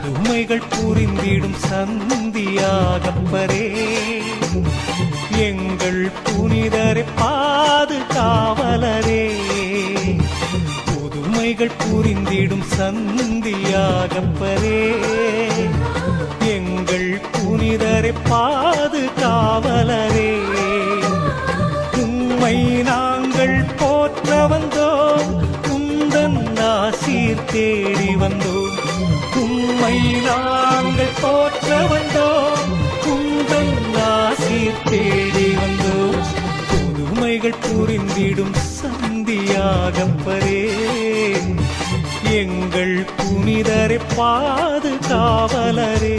புதுமைகள் புரிந்திடும் சந்தியாகப்பரே, எங்கள் புனிதரை பாதுகாவலரே. புதுமைகள் புரிந்திடும் சந்தியாகப்பரே, எங்கள் புனிதரை பாதுகாவலரே. உம்மை நாங்கள் போற்ற வந்தோம், உந்தன் ஆசீர் தேடி வந்தோம். உம்மை நாங்கள் போற்ற வந்தோம், உந்தன் ஆசீர் தேடி வந்தோம். புதுமைகள் புரிந்திடும் சந்தியாகப்பரே, எங்கள் புனிதரை பாதுகாவலரே.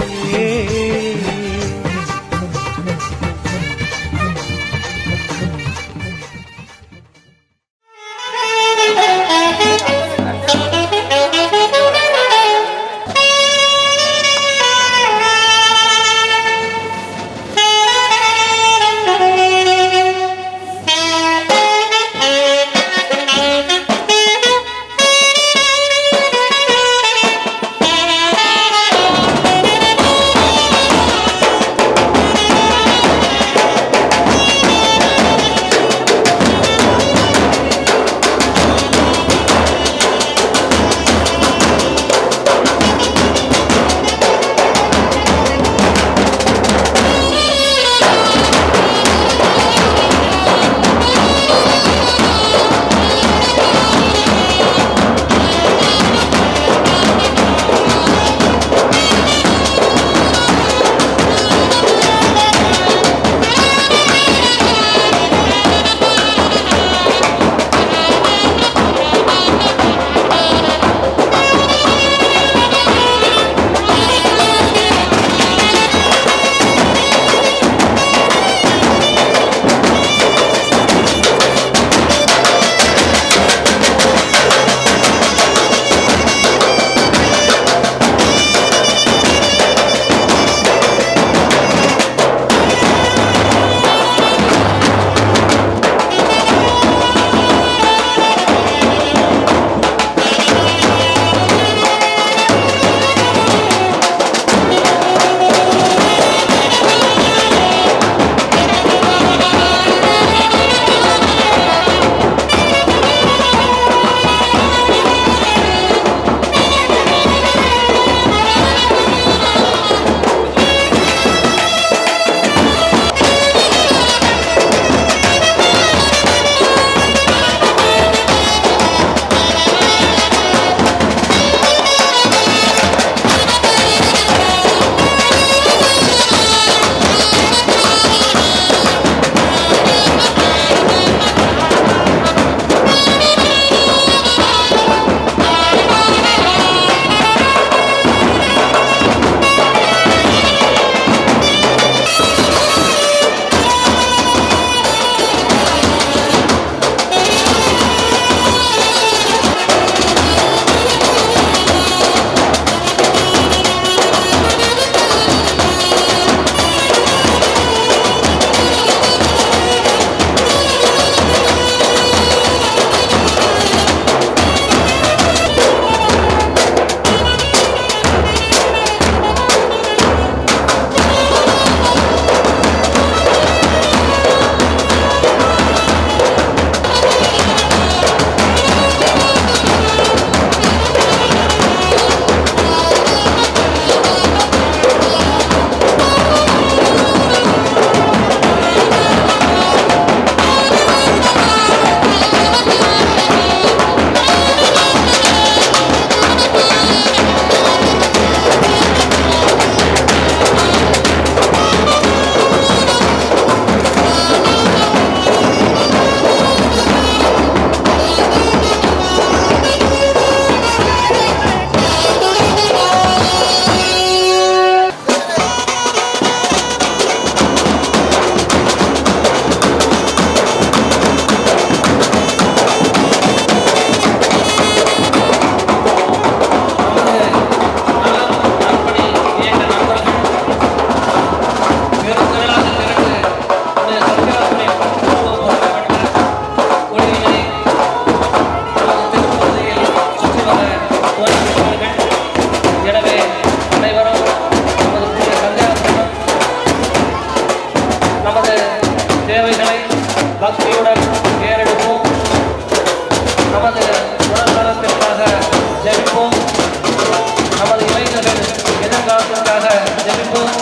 எதிர்காலத்திற்காக ஜெபிப்போம்.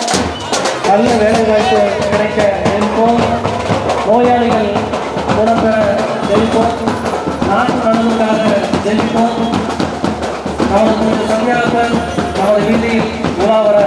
நல்ல வேலை வாய்ப்பு கிடைக்க ஜெபிப்போம். நோயாளிகள் குணம் பெற ஜெபிப்போம். நாட்டு நலனுக்காக ஜெபிப்போம். நமது சந்தியாளர்கள் நமது வீதியில் உலாவர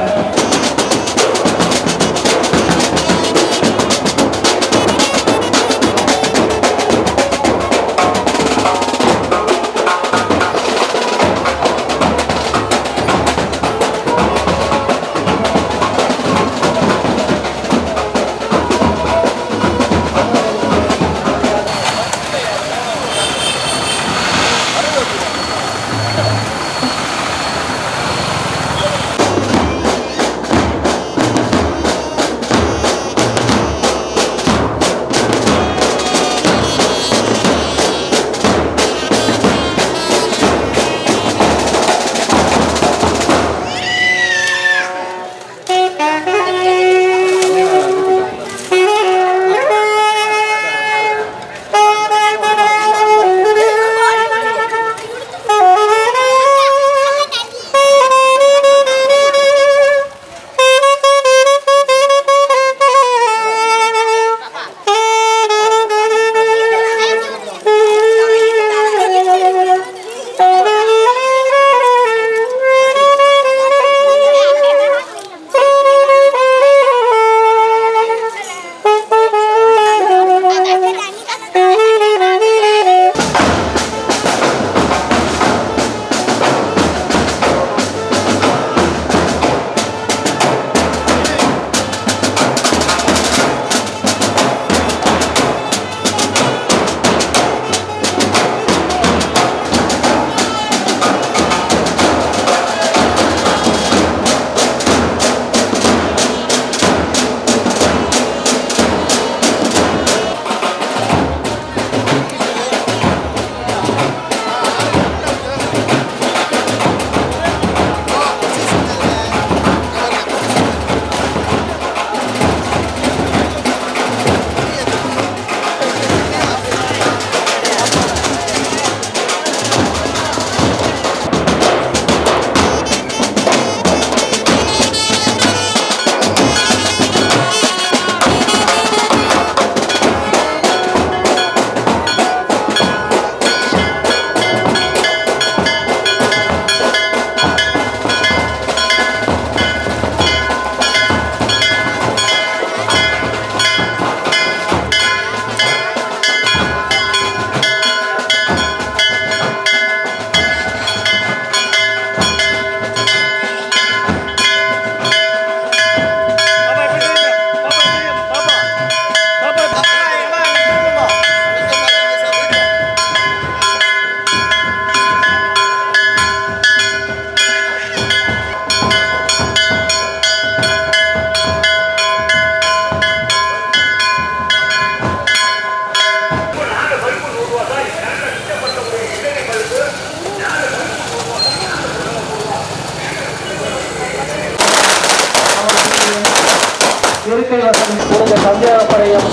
இருக்கை வசதி கொடுங்க. சந்தியாகப்படையும்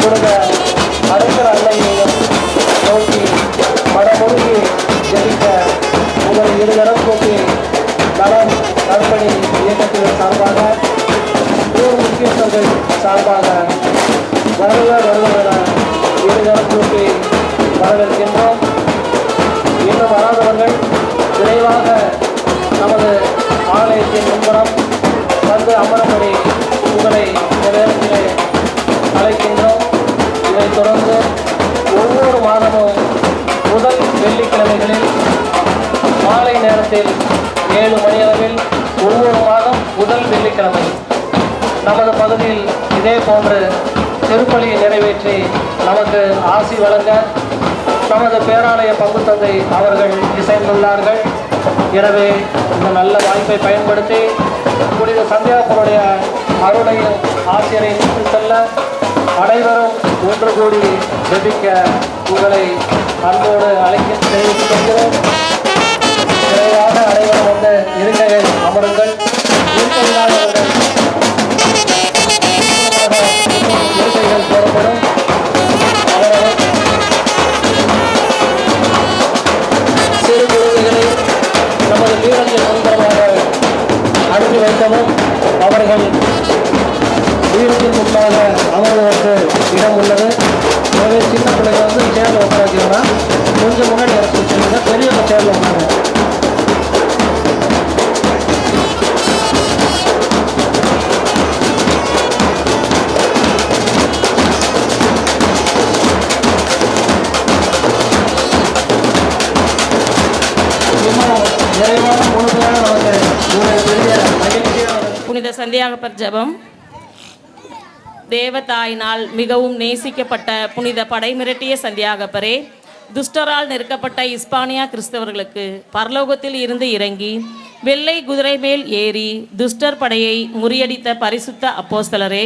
கொடுங்க. அடைக்கல அன்னையையும் நோக்கி மனமுருகி ஜெபிக்க உங்கள் இருதரம் போக்கி நலம் நற்பணி இயக்கத்தின் சார்பாக ஊர் முக்கியஸ்தர்கள் சார்பாக வருவர் வருவதென இருதரம் போக்கி வரவேற்கின்றோம். இன்னும் வராதவர்கள் விரைவாக நமது ஆலயத்தின் முன்புறம் வந்து அமரப்படி உங்களை இந்த நேரத்திலே அழைக்கின்றோம். இதைத் தொடர்ந்து ஒவ்வொரு மாதமும் முதல் வெள்ளிக்கிழமைகளில் மாலை நேரத்தில் 7 மணியளவில் ஒவ்வொரு மாதம் முதல் வெள்ளிக்கிழமை நமது பகுதியில் இதே போன்று திருப்பலியை நிறைவேற்றி நமக்கு ஆசி வழங்க நமது பேராலய பங்கு தந்தை அவர்கள் இசைந்துள்ளார்கள். எனவே இந்த நல்ல வாய்ப்பை பயன்படுத்தி புனித சந்தியாகப்பனுடைய அருளையும் ஆசிரியரை செல்ல அனைவரும் ஒன்று கூடி ஜெபிக்க உங்களை அன்போடு அழைக்க தெரிவித்துக் கொள்கிறோம். விரைவாக அனைவரும் வந்து இருக்கைகள் அமருங்கள். இருக்கைகள் போடப்படும். சிறு குழந்தைகளை நமது வீரர்கள் முன்பமாக தொடங்கி வைக்கவும் அவர்கள் வீடுக்கு முன்பாக அமர்வதற்கு இடம் உள்ளது. எனவே சின்ன பிள்ளைங்க வந்து சேர்ந்து உட்கார வைக்கிறோம்னா கொஞ்சம் முன்னாடி இறக்கி வச்சுருங்க, பெரியவங்க சேர்ந்து உட்காருங்க. புனித சந்தியாகப்பர் ஜெபம். தேவதாயினால் மிகவும் நேசிக்கப்பட்ட புனித படைமிரட்டிய சந்தியாகப்பரே, துஷ்டரால் நெருக்கப்பட்ட இஸ்பானியா கிறிஸ்தவர்களுக்கு பரலோகத்தில் இருந்து இறங்கி வெள்ளை குதிரை மேல் ஏறி துஷ்டர் படையை முறியடித்த பரிசுத்த அப்போஸ்தலரே,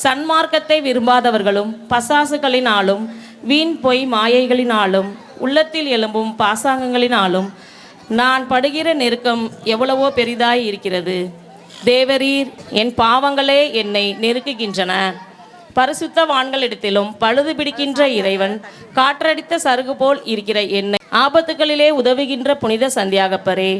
சன்மார்க்கத்தை விரும்பாதவர்களும் பசாசுகளினாலும் வீண் பொய் மாயைகளினாலும் உள்ளத்தில் எழும்பும் பாசாங்கங்களினாலும் நான் படுகிற நெருக்கம் எவ்வளவோ பெரிதாய் இருக்கிறது. தேவரீர், என் பாவங்களே என்னை நெருக்குகின்றன. பரிசுத்தவான்களிடத்திலும் பழுது பிடிக்கின்ற இறைவன் காற்றடித்த சருகு போல் இருக்கிற என்னை ஆபத்துகளிலே உதவுகின்ற புனித சந்தியாகப்பரே,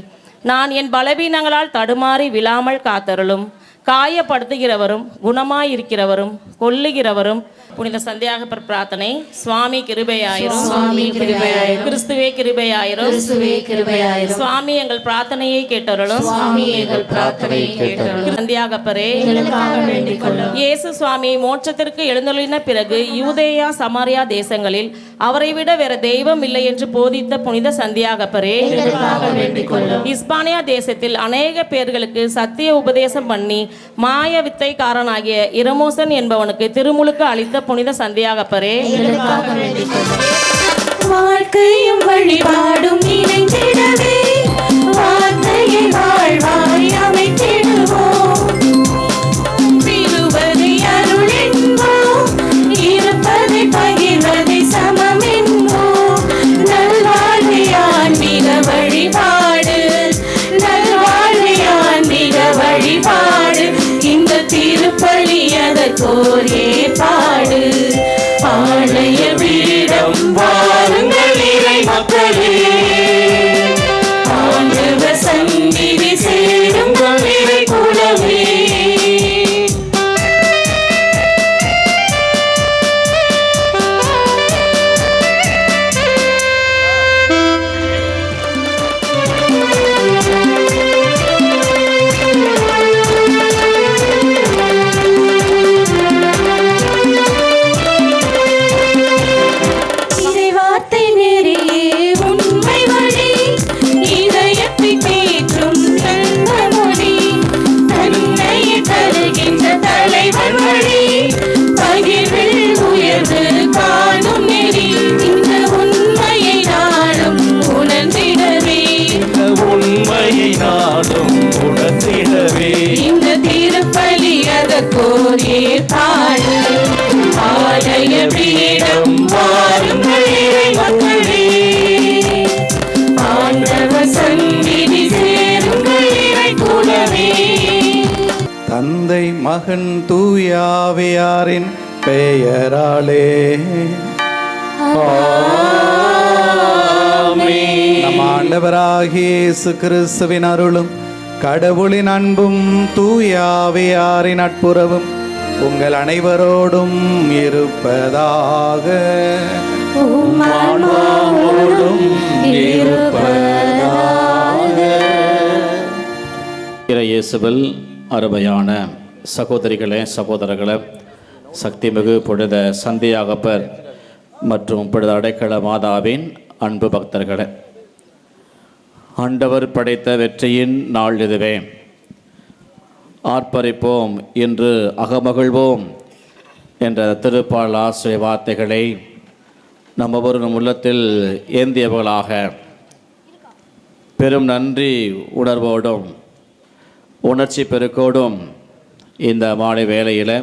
நான் என் பலவீனங்களால் தடுமாறி விழாமல் காத்தருளும். காயப்படுத்துகிறவரும் குணமாயிருக்கிறவரும் கொல்லுகிறவரும் புனித சந்தியாகப்பர் பிரார்த்தனை. சுவாமி கிருபையாயிரும், சுவாமி கிருபையாயிரும், கிறிஸ்துவே கிருபையாயிரும், கிறிஸ்துவே கிருபையாயிரும். சுவாமி எங்கள் பிரார்த்தனையை கேட்டருளும், சுவாமி எங்கள் பிரார்த்தனையை கேட்டருளும். சந்தியாகப்பரே, எங்களுக்காக வேண்டிக் கொள்ளும். இயேசு சுவாமி மோட்சத்திற்கு எழுந்தருளின பிறகு யூதேயா சமாரியா தேசங்களில் அவரை விட வேற தெய்வம் இல்லை என்று போதித்த புனித சந்தியாகப்பரே, எங்களுக்காக வேண்டிக் கொள்ளும். இஸ்பானியா தேசத்தில் அநேக பேர்களுக்கு சத்திய உபதேசம் பண்ணி மாய வித்தைக்காரனாகிய இரமோசன் என்பவனுக்கு திருமுழுக்கு அளித்த புனித சந்தியாகப்பரே, எங்களுக்காக வேண்டிக் கொள்ளும். வாழ்க்கையும் வழிபாடும் இணைந்திடவே வார்த்தையை வாழ்வாய் அமைத்திடுவோம். விழுவதை அருள் என்போம், இருப்பதை பகிர்வதை சமம் என்போம். நல்வாழ்வை ஆன்மீக வழிபாடு, நல்வாழ்வை ஆன்மீக வழிபாடு. இந்த திருப்பலி அதற்கோர் ஏற்பாடு. ஆலய பீடம் வாருங்கள் இறை மக்களே, ஆண்டவர் சந்நிதி சேருங்கள் இறை குலமே. தந்தை மகன் தூயாவியாரின் பெயராலே நம் ஆண்டவராகிய இயேசு கிறிஸ்துவின் அருளும் கடவுளின் அன்பும் தூயாவியாரின் நட்புறவும் உங்கள் அனைவரோடும் இருப்பதாக. இயேசுவில் அருமையான சகோதரிகளே, சகோதரர்களே, சக்திமிகு புனித சந்தியாகப்பர் மற்றும் புனித அடைக்கல மாதாவின் அன்பு பக்தர்களே, ஆண்டவர் படைத்த வெற்றியின் நாள் இதுவே. ஆர்ப்பரிப்போம் என்று அகமகிழ்வோம் என்ற திருப்பால் ஆசிரிய வார்த்தைகளை நம்ம ஒரு உள்ளத்தில் ஏந்தியவர்களாக பெரும் நன்றி உணர்வோடும் உணர்ச்சி பெருக்கோடும் இந்த மாலை வேளையில்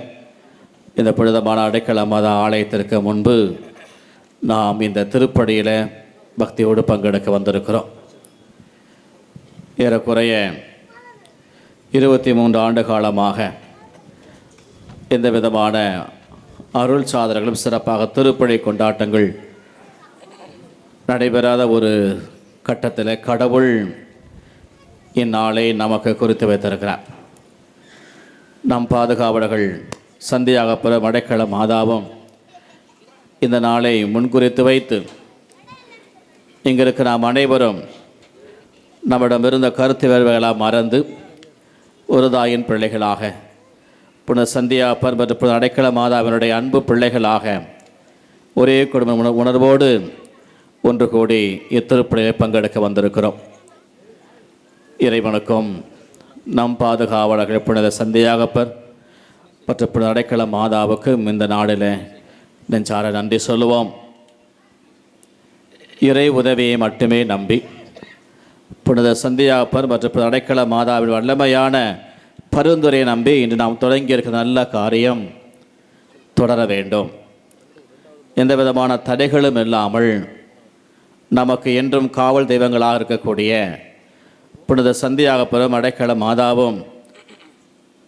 இந்த புனிதமான அடைக்கல மாதா ஆலயத்திற்கு முன்பு நாம் இந்த திருப்படியில் பக்தியோடு பங்கெடுக்க வந்திருக்கிறோம். ஏறக்குறைய 23 ஆண்டு காலமாக எந்த விதமான அருள் சாதனைகளும் சிறப்பாக திருப்பலி கொண்டாட்டங்கள் நடைபெறாத ஒரு கட்டத்தில் கடவுள் இந்நாளை நமக்கு குறித்து வைத்திருக்கிறார். நம் பாதுகாவலர்கள் சந்தியாகப்புறம் அடைக்கல மாதாவும் இந்த நாளை முன்குறித்து வைத்து இங்கிருக்க நாம் அனைவரும் நம்மிடமிருந்த கருத்து வேறுவைகளாக மறந்து ஒரு தாயின் பிள்ளைகளாக புனித சந்தியாப்பர் மற்றும் அடைக்கல மாதாவினுடைய அன்பு பிள்ளைகளாக ஒரே குடும்ப உணர்வோடு ஒன்று கூடி இத்திருப்பலியை பங்கெடுக்க வந்திருக்கிறோம். இறைவனுக்கும் நம் பாதுகாவலர்கள் புனித சந்தியாகப்பர் மற்றும் புனித அடைக்கல மாதாவுக்கும் இந்த நாளில் நெஞ்சார நன்றி சொல்லுவோம். இறை உதவியை மட்டுமே நம்பி புனித சந்தியாகப்பர் மற்றும் அடைக்கல மாதாவின் வல்லமையான பரிந்துரையை நம்பி இன்று நாம் தொடங்கியிருக்கிற நல்ல காரியம் தொடர வேண்டும். எந்த விதமான தடைகளும் இல்லாமல் நமக்கு என்றும் காவல் தெய்வங்களாக இருக்கக்கூடிய புனித சந்தியாகப்பரும் அடைக்கல மாதாவும்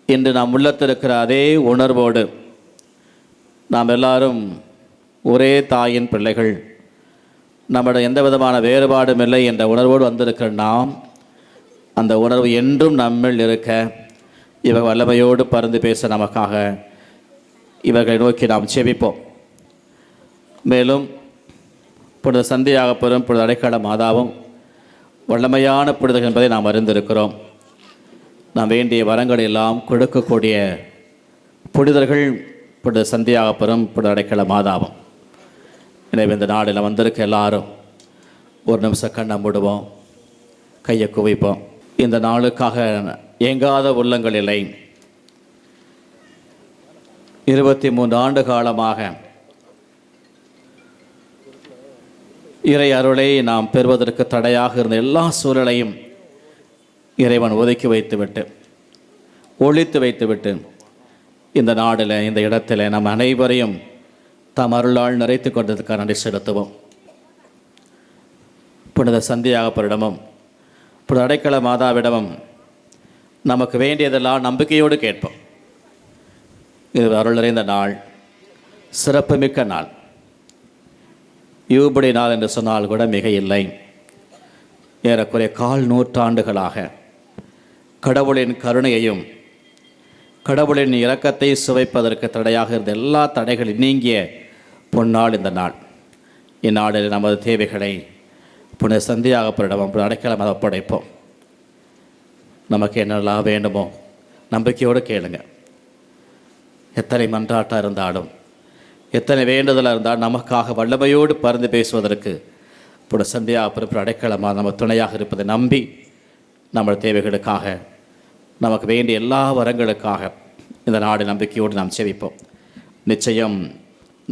இன்று நாம் உள்ளத்திருக்கிற அதே உணர்வோடு நாம் எல்லாரும் ஒரே தாயின் பிள்ளைகள், நம்முடைய எந்த விதமான வேறுபாடும் இல்லை என்ற உணர்வோடு வந்திருக்கிற நாம் அந்த உணர்வு என்றும் நம்மில் இருக்க இவர் வல்லமையோடு பறந்து பேச நமக்காக இவர்களை நோக்கி நாம் செபிப்போம். மேலும் புனித சந்தியாகப்பரும் புனித அடைக்கல மாதாவும் வல்லமையான புனிதர்கள் என்பதை நாம் அறிந்திருக்கிறோம். நாம் வேண்டிய வரங்களை எல்லாம் கொடுக்கக்கூடிய புனிதர்கள் புனித சந்தியாகப்பரும் புனித அடைக்கல மாதாவும். எனவே இந்த நாளில் வந்திருக்க எல்லாரும் ஒரு நிமிஷம் கண்ணை மூடுவோம், கையை குவிப்போம். இந்த நாளுக்காக ஏங்காத உள்ளங்களில்லை. 23 ஆண்டு காலமாக இறை அருளை நாம் பெறுவதற்கு தடையாக இருந்த எல்லா சூழலையும் இறைவன் ஒதுக்கி வைத்துவிட்டு ஒழித்து வைத்துவிட்டு இந்த நாடில் இந்த இடத்துல நம் அனைவரையும் தம் அருளால் நிறைத்து கொண்டதுக்காக நன்றி செலுத்துவோம். புனித சந்தியாகப்பரிடமும் புனித அடைக்கல மாதாவிடமும் நமக்கு வேண்டியதெல்லாம் நம்பிக்கையோடு கேட்போம். இது அருள் நிறைந்த நாள், சிறப்புமிக்க நாள். யூபிலி நாள் என்று சொன்னால் கூட மிக இல்லை. ஏறக்குறைய 1/4 நூற்றாண்டுகளாக கடவுளின் கருணையையும் கடவுளின் இரக்கத்தை சுவைப்பதற்கு தடையாக இருந்த எல்லா தடைகளும் நீங்கிய பொன்னாள் இந்த நாள். இந்நாளில் நமது தேவைகளை புனித சந்தியாகப்பரிடம் அடைக்கலம் ஒப்படைப்போம். நமக்கு என்னெல்லாம் வேண்டுமோ நம்பிக்கையோடு கேளுங்க. எத்தனை மன்றாட்டாக இருந்தாலும் எத்தனை வேண்டுதலாக இருந்தாலும் நமக்காக வல்லமையோடு பறந்து பேசுவதற்கு புனித சந்தியாகப்பர் அடைக்கலமாக நம்ம துணையாக இருப்பதை நம்பி நம்ம தேவைகளுக்காக நமக்கு வேண்டிய எல்லா வரங்களுக்காக இந்த நாடு நம்பிக்கையோடு நாம் செவிப்போம். நிச்சயம்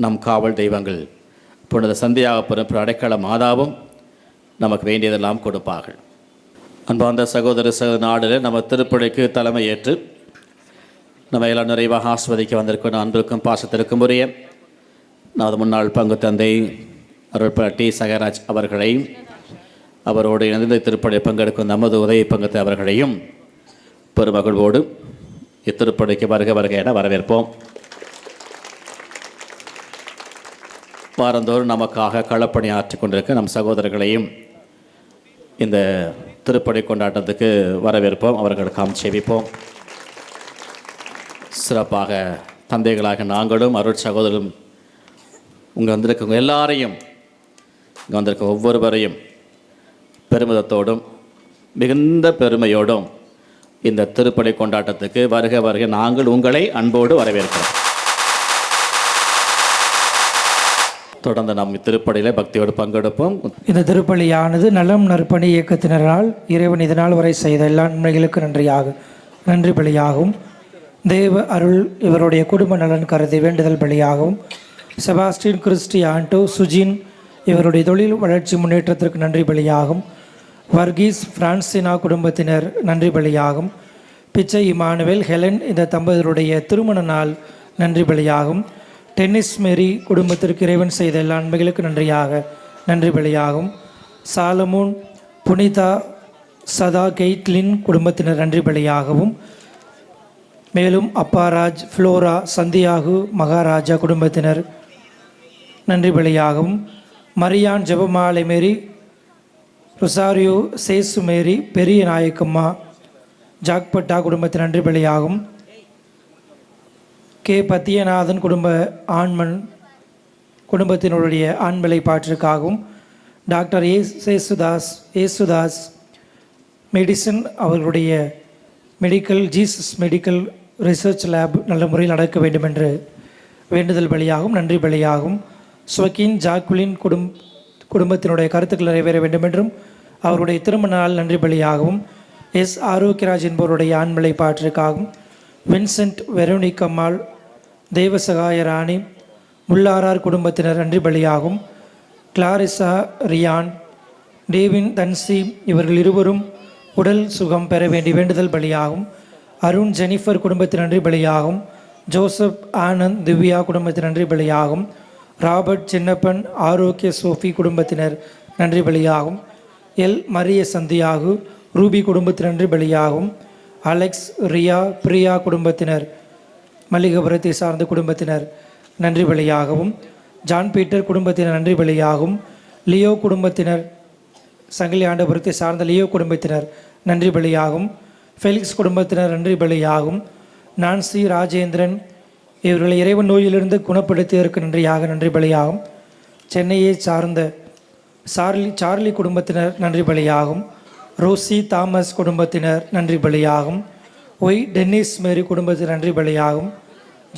நம் காவல் தெய்வங்கள் புனித சந்தியாகப்பர் அடைக்கல மாதாவும் நமக்கு வேண்டியதெல்லாம் கொடுப்பார்கள். அன்பார்ந்த சகோதர நாடில் நம்ம திருப்பலிக்கு தலைமை ஏற்று நம்ம எல்லாம் நிறைவாக ஆஸ்வதிக்க வந்திருக்கும் அன்பிற்கும் பாசத்திற்கும் உரிய நமது முன்னாள் பங்கு தந்தை அருள்ப டி சகராஜ் அவர்களையும் அவரோடு இணைந்து திருப்பலியை பங்கெடுக்கும் நமது உதவி பங்கத்தை அவர்களையும் பெருமகிழ்வோடு இத்திருப்பலிக்கு வருக வருக என வரவேற்போம். வாரந்தோறும் நமக்காக களப்பணி ஆற்றி கொண்டிருக்க நம் சகோதரர்களையும் இந்த திருப்பலி கொண்டாட்டத்துக்கு வரவேற்போம், அவர்களுக்காக செபிப்போம். சிறப்பாக தந்தைகளாக நாங்களும் அருள் சகோதரரும் இங்கே வந்திருக்கவங்க எல்லாரையும் இங்கே வந்திருக்க ஒவ்வொருவரையும் பெருமிதத்தோடும் மிகுந்த பெருமையோடும் இந்த திருப்பலி கொண்டாட்டத்துக்கு வருக வருக நாங்கள் உங்களை அன்போடு வரவேற்கிறோம். தொடர்ந்து நாம் திருப்பலியில் பக்தியோடு பங்கெடுப்போம். இந்த திருப்பலியானது நலம் நற்பணி இயக்கத்தினரால் இறைவன் இதனால் வரை செய்த எல்லா நன்மைகளுக்கு நன்றி பலியாகும். தேவ அருள் இவருடைய குடும்ப நலன் கருதி வேண்டுதல் பலியாகவும், செபாஸ்டின் கிறிஸ்டி ஆண்டோ சுஜின் இவருடைய தொழில் வளர்ச்சி முன்னேற்றத்திற்கு நன்றி பலியாகும். வர்கீஸ் பிரான்சினா குடும்பத்தினர் நன்றி பலியாகும். பிச்சை இமானுவேல் ஹெலன் இந்த தம்பதியருடைய திருமண நாள் நன்றி பலியாகும். டென்னிஸ் மேரி குடும்பத்திற்கு இறைவன் செய்த எல்லா நன்மைகளுக்கு நன்றி பலியாகும். சாலமோன் புனிதா சதா கெய்ட்லின் குடும்பத்தினர் நன்றி பலியாகவும், மேலும் அப்பாராஜ் ஃப்ளோரா சந்தியாகு மகாராஜா குடும்பத்தினர் நன்றி பலியாகவும், மரியான் ஜெபமாலை மேரி ரொசாரியோ சேசு மேரி பெரிய நாயக்கம்மா ஜாக்பட்டா குடும்பத்தின் நன்றி பலியாகும். கே பத்தியநாதன் குடும்பத்தினுடைய ஆண்பிள்ளை பாற்றிற்காகவும் டாக்டர் ஏசுதாஸ் மெடிசன் அவர்களுடைய ஜீசஸ் மெடிக்கல் ரிசர்ச் லேப் நல்ல முறையில் நடக்க வேண்டும் என்று வேண்டுதல் பலியாகும். நன்றி பலியாகும். ஸ்வக்கின் ஜாக்குலின் குடும்பத்தினுடைய கருத்துக்கள் நிறைவேற வேண்டும் என்றும் அவருடைய திருமண நாள் நன்றி பலியாகவும் எஸ் ஆரோக்கியராஜ் என்பவருடைய ஆண்பிள்ளை பாற்றிற்காகவும் வின்சென்ட் வெரோனிகம்மாள் தேவசகாய ராணி முல்லாரார் குடும்பத்தினர் நன்றி பலியாகும். கிளாரிசா ரியான் டேவின் தன்சி இவர்கள் இருவரும் உடல் சுகம் பெற வேண்டி வேண்டுதல் பலியாகும். அருண் ஜெனிஃபர் குடும்பத்தின் நன்றி பலியாகும். ஜோசப் ஆனந்த் திவ்யா குடும்பத்தின் நன்றி பலியாகும். ராபர்ட் சின்னப்பன் ஆரோக்கிய சோஃபி குடும்பத்தினர் நன்றி பலியாகும். எல் மரிய சந்தியாகு ரூபி குடும்பத்தின் நன்றி பலியாகும். அலெக்ஸ் ரியா பிரியா குடும்பத்தினர் மல்லிகபுரத்தை சார்ந்த குடும்பத்தினர் நன்றி பலியாகவும். ஜான் பீட்டர் குடும்பத்தினர் நன்றி பலியாகும். லியோ குடும்பத்தினர் சங்கிலி ஆண்டபுரத்தை சார்ந்த லியோ குடும்பத்தினர் நன்றி பலியாகும். ஃபெலிக்ஸ் குடும்பத்தினர் நன்றி பலியாகும். நான்சி ராஜேந்திரன் இவர்களை இறைவன் நோயிலிருந்து குணப்படுத்தியதற்கு நன்றி பலியாகும். சென்னையை சார்ந்த சார்லி குடும்பத்தினர் நன்றி பலியாகும். ரோசி தாமஸ் குடும்பத்தினர் நன்றி பலியாகும். ஒய் டென்னிஸ் மேரி குடும்பத்தினர் நன்றி பலியாகும்.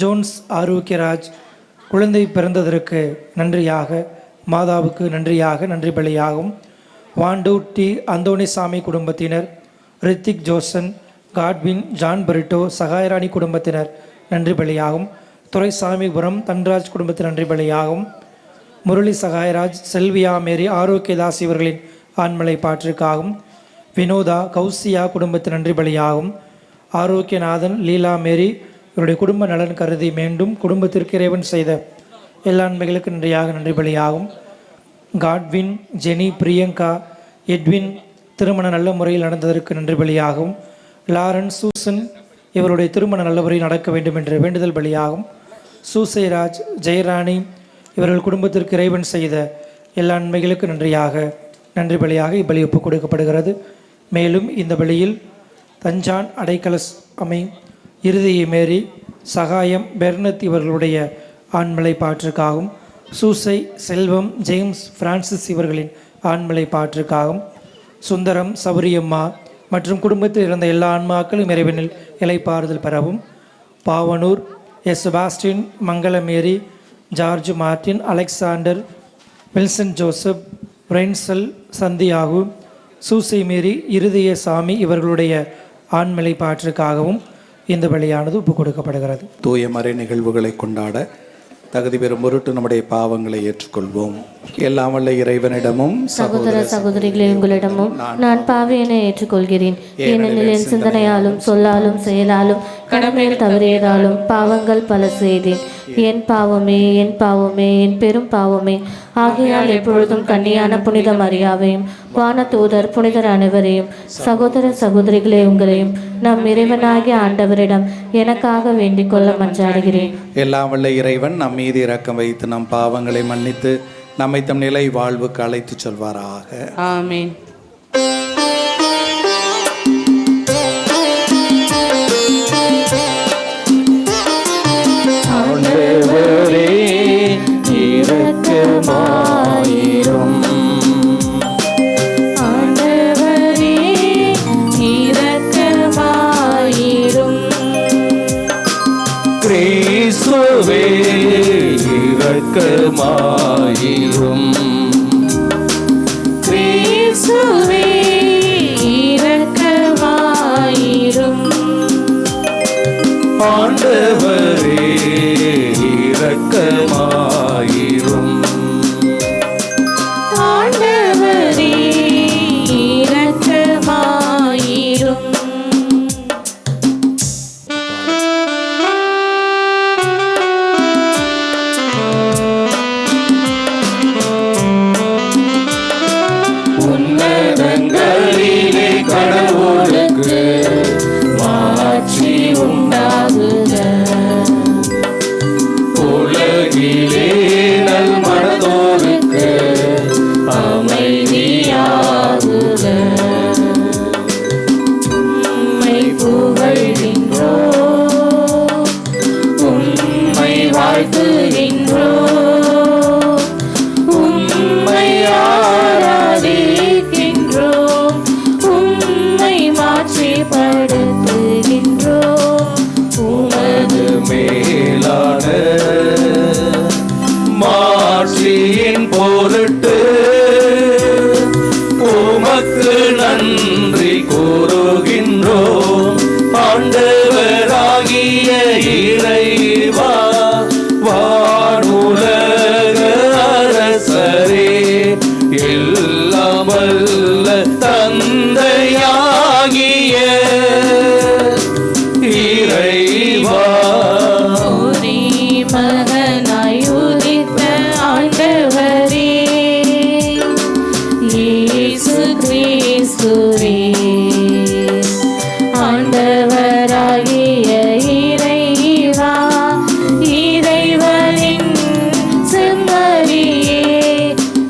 ஜோன்ஸ் ஆரோக்கியராஜ் குழந்தை பிறந்ததற்கு நன்றியாக மாதாவுக்கு நன்றி பலியாகும். வாண்டு டி அந்தோணிசாமி குடும்பத்தினர் ரித்திக் ஜோசன் காட்வின் ஜான் பரிட்டோ சகாயராணி குடும்பத்தினர் நன்றி பலியாகும். துரைசாமிபுரம் தன்ராஜ் குடும்பத்தினர் நன்றி பலியாகும். முரளி சகாயராஜ் செல்வியா மேரி ஆரோக்கியதாஸ் இவர்களின் ஆண்மலை பாற்றிற்காகும். வினோதா கௌசியா குடும்பத்தின் நன்றி பலியாகும். ஆரோக்கியநாதன் லீலா மேரி இவருடைய குடும்ப நலன் கருதி மீண்டும் குடும்பத்திற்கு இறைவன் செய்த எல்லா நன்மைகளுக்கு நன்றி பலியாகும். காட்வின் ஜெனி பிரியங்கா எட்வின் திருமண நல்ல முறையில் நடந்ததற்கு நன்றி பலியாகும். லாரன்ஸ் சூசன் இவருடைய திருமண நல்ல முறையில் நடக்க வேண்டும் என்று வேண்டுதல் பலியாகும். சூசைராஜ் ஜெயராணி இவர்கள் குடும்பத்திற்கு இறைவன் செய்த எல்லா நன்மைகளுக்கு நன்றி பலியாக இப்பலி ஒப்புக் கொடுக்கப்படுகிறது. மேலும் இந்த பலியில் தஞ்சான் அடைக்கலஸ் அமை இருதய மேரி சகாயம் பெர்னத் இவர்களுடைய ஆண்மலை பாற்றுக்காகவும் சூசை செல்வம் ஜேம்ஸ் பிரான்சிஸ் இவர்களின் ஆண்மலை பாற்றுக்காகவும் சுந்தரம் சபரியம்மா மற்றும் குடும்பத்தில் இருந்த எல்லா ஆன்மாக்களும் இறைவனில் இலைப்பாறுதல் பெறவும் Pavanur S Sebastian Mangalamary George Martin Alexander Wilson Joseph பிரென்சல் சந்தியாகு சூசை மேரி இருதய சாமி இவர்களுடைய ஆண்மலை பாற்றுக்காகவும் இந்த பலியானது ஒப்புக் கொடுக்கப்படுகிறது. தூய மறை நிகழ்வுகளை கொண்டாட தகுதி பெறும் பொருட்டு நம்முடைய பாவங்களை ஏற்றுக்கொள்வோம். எல்லாம் வல்ல இறைவனிடமும் சகோதர சகோதரிகளே உங்களிடமும் நான் பாவியனை ஏற்றுக்கொள்கிறேன். ஏனெனில் என் சிந்தனையாலும் சொல்லாலும் செயலாலும் கடமையில் தவறியதாலும் பாவங்கள் பல செய்தேன். என் பாவமே என் பாவமே என் பெரும் பாவமே. ஆகையால் எப்பொழுதும் கன்னியான புனித மரியாவையும் வானதூதர் புனிதர் அனைவரையும் சகோதர சகோதரிகளே உங்களையும் நம் இறைவனாகிய ஆண்டவரிடம் எனக்காக வேண்டிக் கொள்ள மன்றாடுகிறேன். எல்லாம் வல்ல இறைவன் நம் மீது இரக்கம் வைத்து நம் பாவங்களை மன்னித்து நம்மை தம் நிலை வாழ்வுக்கு அழைத்து சொல்வாராக. ஆமென். ஆண்டவரே இரக்கமாயிரும். ஆண்டவரே இரக்கமாயிரும். கிறிஸ்துவே இரக்கமாயிரும். கிறிஸ்துவே இரக்கமாயிரும். ஆண்டவரே இரக்கமாயிரும். ஆண்டவரே இரக்கமாயிரும். உன்னதங்களிலே கடவுளுக்கு மாட்சி உண்டாகுக. உலகில் மாட்சிப்படுத்துகின்றோம். உமது மேலான மாட்சியின் பொருட்டு உமக்கு நன்றி கூறுகின்றோம். ஆண்டவராகிய இறைவா, வானுலக அரசரே, எல்லாம் வல்ல தந்தையாகிய இறைவா, ஒரே மகனாய் உதித்த ஆண்டவரே, இயேசு கிறிஸ்துவே, ஆண்டவராகிய இறைவா, இறைவனின் செம்மறியே,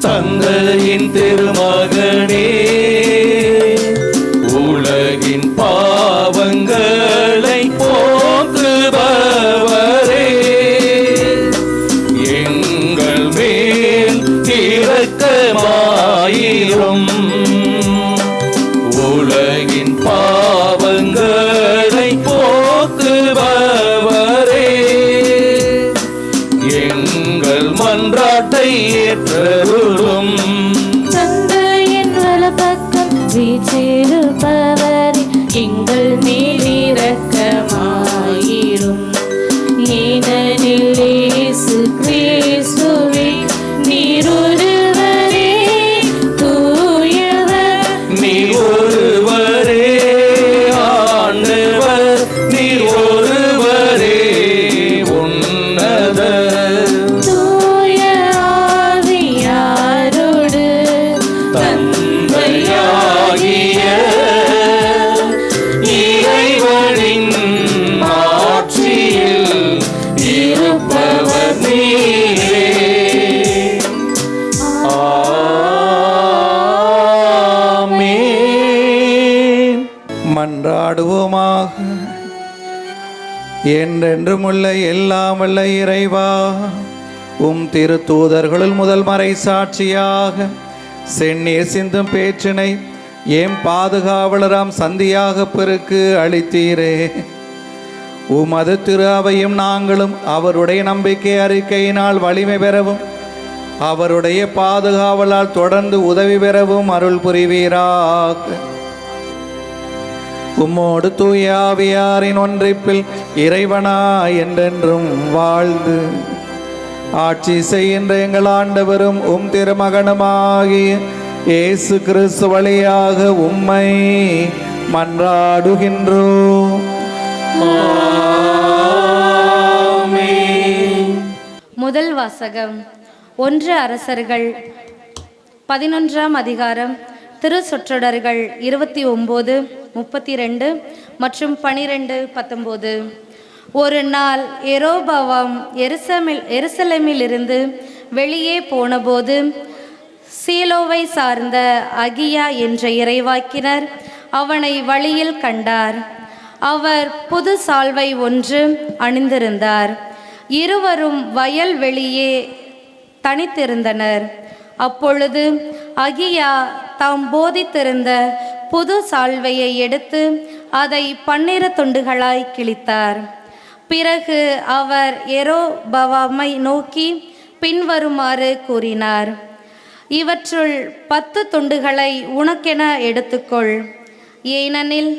தந்தையின் திருமகனே, உலகின் பாவங்களை போக்குபவரே, எங்கள் மேல் இரக்கமாயிரும். உலகின் பாவங்களை போக்குபவரே, எங்கள் மன்றாட்டை ஏற்றருளும். தந்தையின் வலப்பக்கம் வீற்றிருப்பவரே, எங்கள் மேல் இரக்கமாயிரும். ஏனெனில் இயேசு கிறிஸ்துவே, நீர் ஒருவரே தூயவர், நீர் ஒருவரே ஆண்டவர், நீர் ஒருவரே உன்னதர். தூய ஆவியாரோடு தந்தையாகிய இறைவனின் ஆட்சியில் இருப்பவர் நீரே. ஆமென். மன்றாடுவோமாக. என்றென்றும் உள்ள எல்லாம் வல்ல இறைவா, உம் திருத்தூதர்களுள் முதல் மறை சாட்சியாக செந்நீர் சிந்தும் பேச்சினை எம் பாதுகாவலராம் சந்தியாக பெருக்கு அளித்தீரே. உமது திரு அவையும் நாங்களும் அவருடைய நம்பிக்கை அறிக்கையினால் வலிமை பெறவும் அவருடைய பாதுகாவலால் தொடர்ந்து உதவி பெறவும் அருள் புரிவீராக. உம்மோடு தூய ஆவியாரின் ஒன்றிப்பில் இறைவனா என்றென்றும் வாழ்ந்து ஆட்சி செய்கின்ற எங்கள் ஆண்டவரும் உம் திருமகனுமாகிய இயேசு கிறிஸ்து வழியாக உம்மை மன்றாடுகின்றோம். முதல் வாசகம். 1 அரசர்கள் 11ஆம் அதிகாரம், திரு சொற்றொடர்கள் 29, 32 மற்றும் 12, 19. ஒரு நாள் எரோபவாம் எருசலேமிலிருந்து வெளியே போனபோது சீலோவை சார்ந்த அகியா என்ற இறைவாக்கினர் அவனை வழியில் கண்டார். அவர் புது சால்வை ஒன்று அணிந்திருந்தார். இருவரும் வயல் வெளியே தனித்திருந்தனர். அப்பொழுது அகியா தாம் போதித்திருந்த புது சால்வையை எடுத்து அதை 12 துண்டுகளாய் கிழித்தார். பிறகு அவர் எரோபவாமை நோக்கி பின்வருமாறு கூறினார்: இவற்றுள் 10 துண்டுகளை உனக்கென எடுத்துக்கொள். ஏனெனில்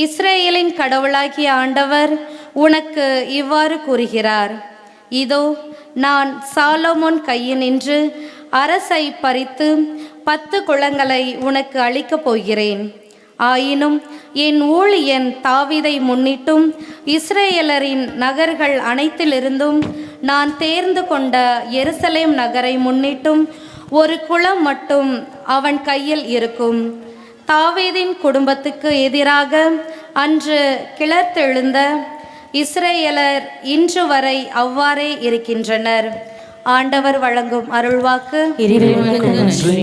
இஸ்ரேலின் கடவுளாகிய ஆண்டவர் உனக்கு இவ்வாறு கூறுகிறார்: இதோ, நான் சாலோமோன் கையினின்று அரசை பறித்து 10 குளங்களை உனக்கு அளிக்கப் போகிறேன். ஆயினும் என் ஊழியன் தாவீதை முன்னிட்டும் இஸ்ரேலரின் நகர்கள் அனைத்திலிருந்தும் நான் தேர்ந்து கொண்ட எருசலேம் நகரை முன்னிட்டும் ஒரு குளம் மட்டும் அவன் கையில் இருக்கும். தாவீதின் குடும்பத்துக்கு எதிராக அன்று கிளர்த்தெழுந்த இஸ்ரேலர் இன்று வரை அவ்வாறே இருக்கின்றனர். ஆண்டவர் வழங்கும் அருள்வாக்கு. இறைவனுக்கு நன்றி.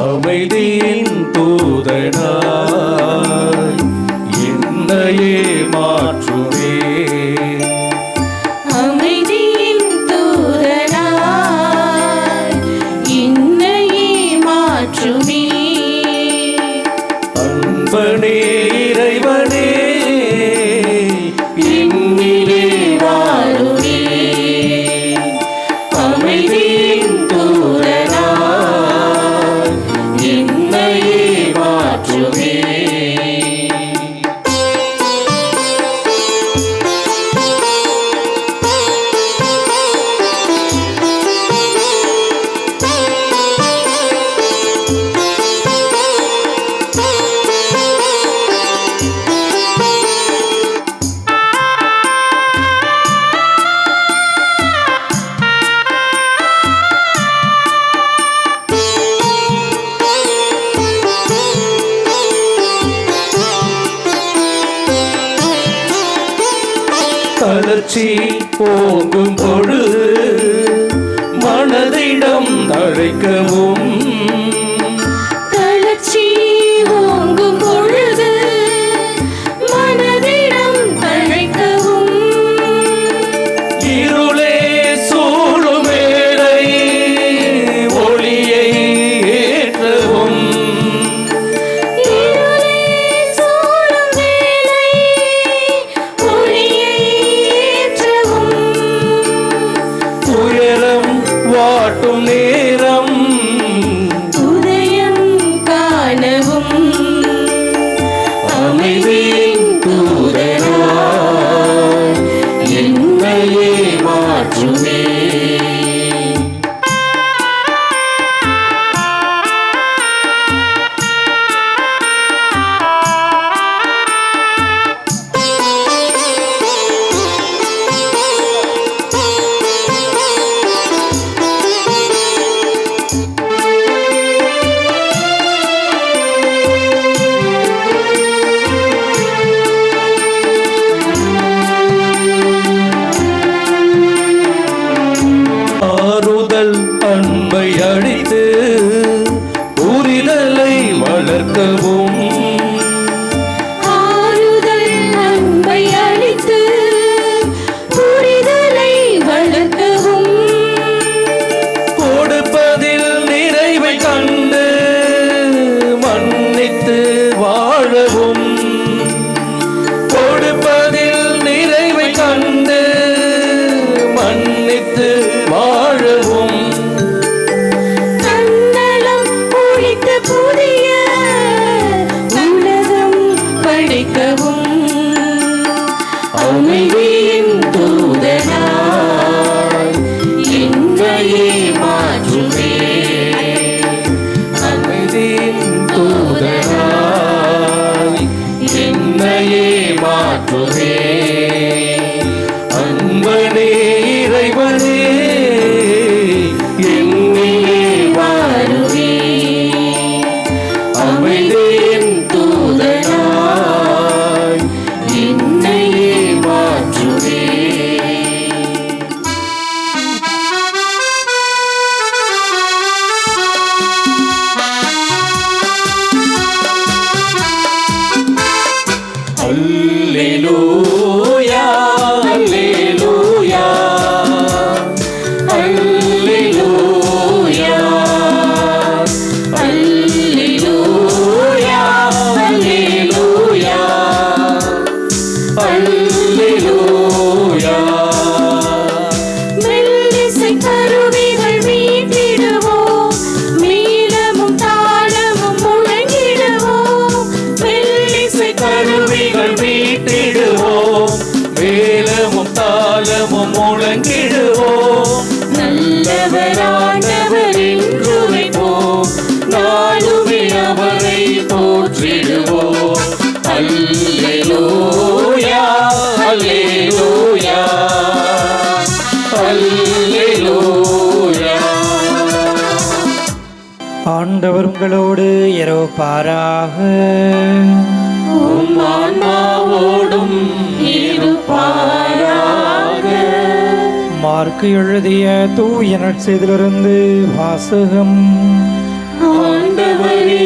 அமைதியின் அமைதியின் தூதனாய் என்னையே மாற்றுவே. அமைதியின் தூதனாய் என்னையே மாற்றுமே. அன்பனே இறைவனே என்னிலே வாருமே. அமைதியின் தூதனாய் என்னையே மாற்றுமே. தளர்ச்சி போகும் பொழுது மனதிடம் தழைக்கவும். தளர்ச்சி ஓங்கும் பொழுது மனதிடம் தழைக்கவும். இருளே சூழும் வேளை ஒளியை ஏற்றவும். இருளே சூழும் வேளை ஒளியை ஏற்றவும். துயரம் வாட்டும் நேரம் உதயம் காணவும். அமைதியின் தூதனாய் என்னையே மாற்றுமே. ஆறுதல் அன்பை அழித்து புரிதலை வளர்க்கவும். ஆறுதல் அன்பை அளித்து புரிதலை வளர்க்கவும். கொடுப்பதில் நிறைவை கண்டு மன்னித்து வாழவும். கொடுப்பதில் நிறைவை கண்டு மன்னித்து வாழவும். தன்னலம் ஒழித்த புதிய உலகம் படைக்கவும். அமைதியின் தூதனாய் என்னையே மாற்றுமே. அமைதியின் தூதனாய் என்னையே மாற்றுமே. அன்பனே இறைவனே என்னையே வாருமே. அமைதியின் தூதனாய் என்னையே மாற்றுமே. அல்லேலூயா அல்லேலூயா அல்லேலூயா அல்லேலூயா அல்லேலூயா அல்லேலூயா. மெல்லிசை கருவிகள் மீட்டிடுவோம். மீளமும் தாளமும் முழங்கிடுவோம். மெல்லிசை கருவிகள் மீட்டிடுவோம். மேளமும் தாளமும் முழங்கிடுவோம். நல்லவரானவர் என்று வைப்போம். நாளுமே அவரை போற்றிடுவோம். அல்லேலூயா அல்லேலூயா அல்லேலூயா. ஆண்டவர் உங்களோடு இருப்பாராக. உம் ஆன்மாவோடும் இருப்பாராக. மார்க்கு எழுதிய தூய நற்செய்தியிலிருந்து வாசகம். ஆண்டவரே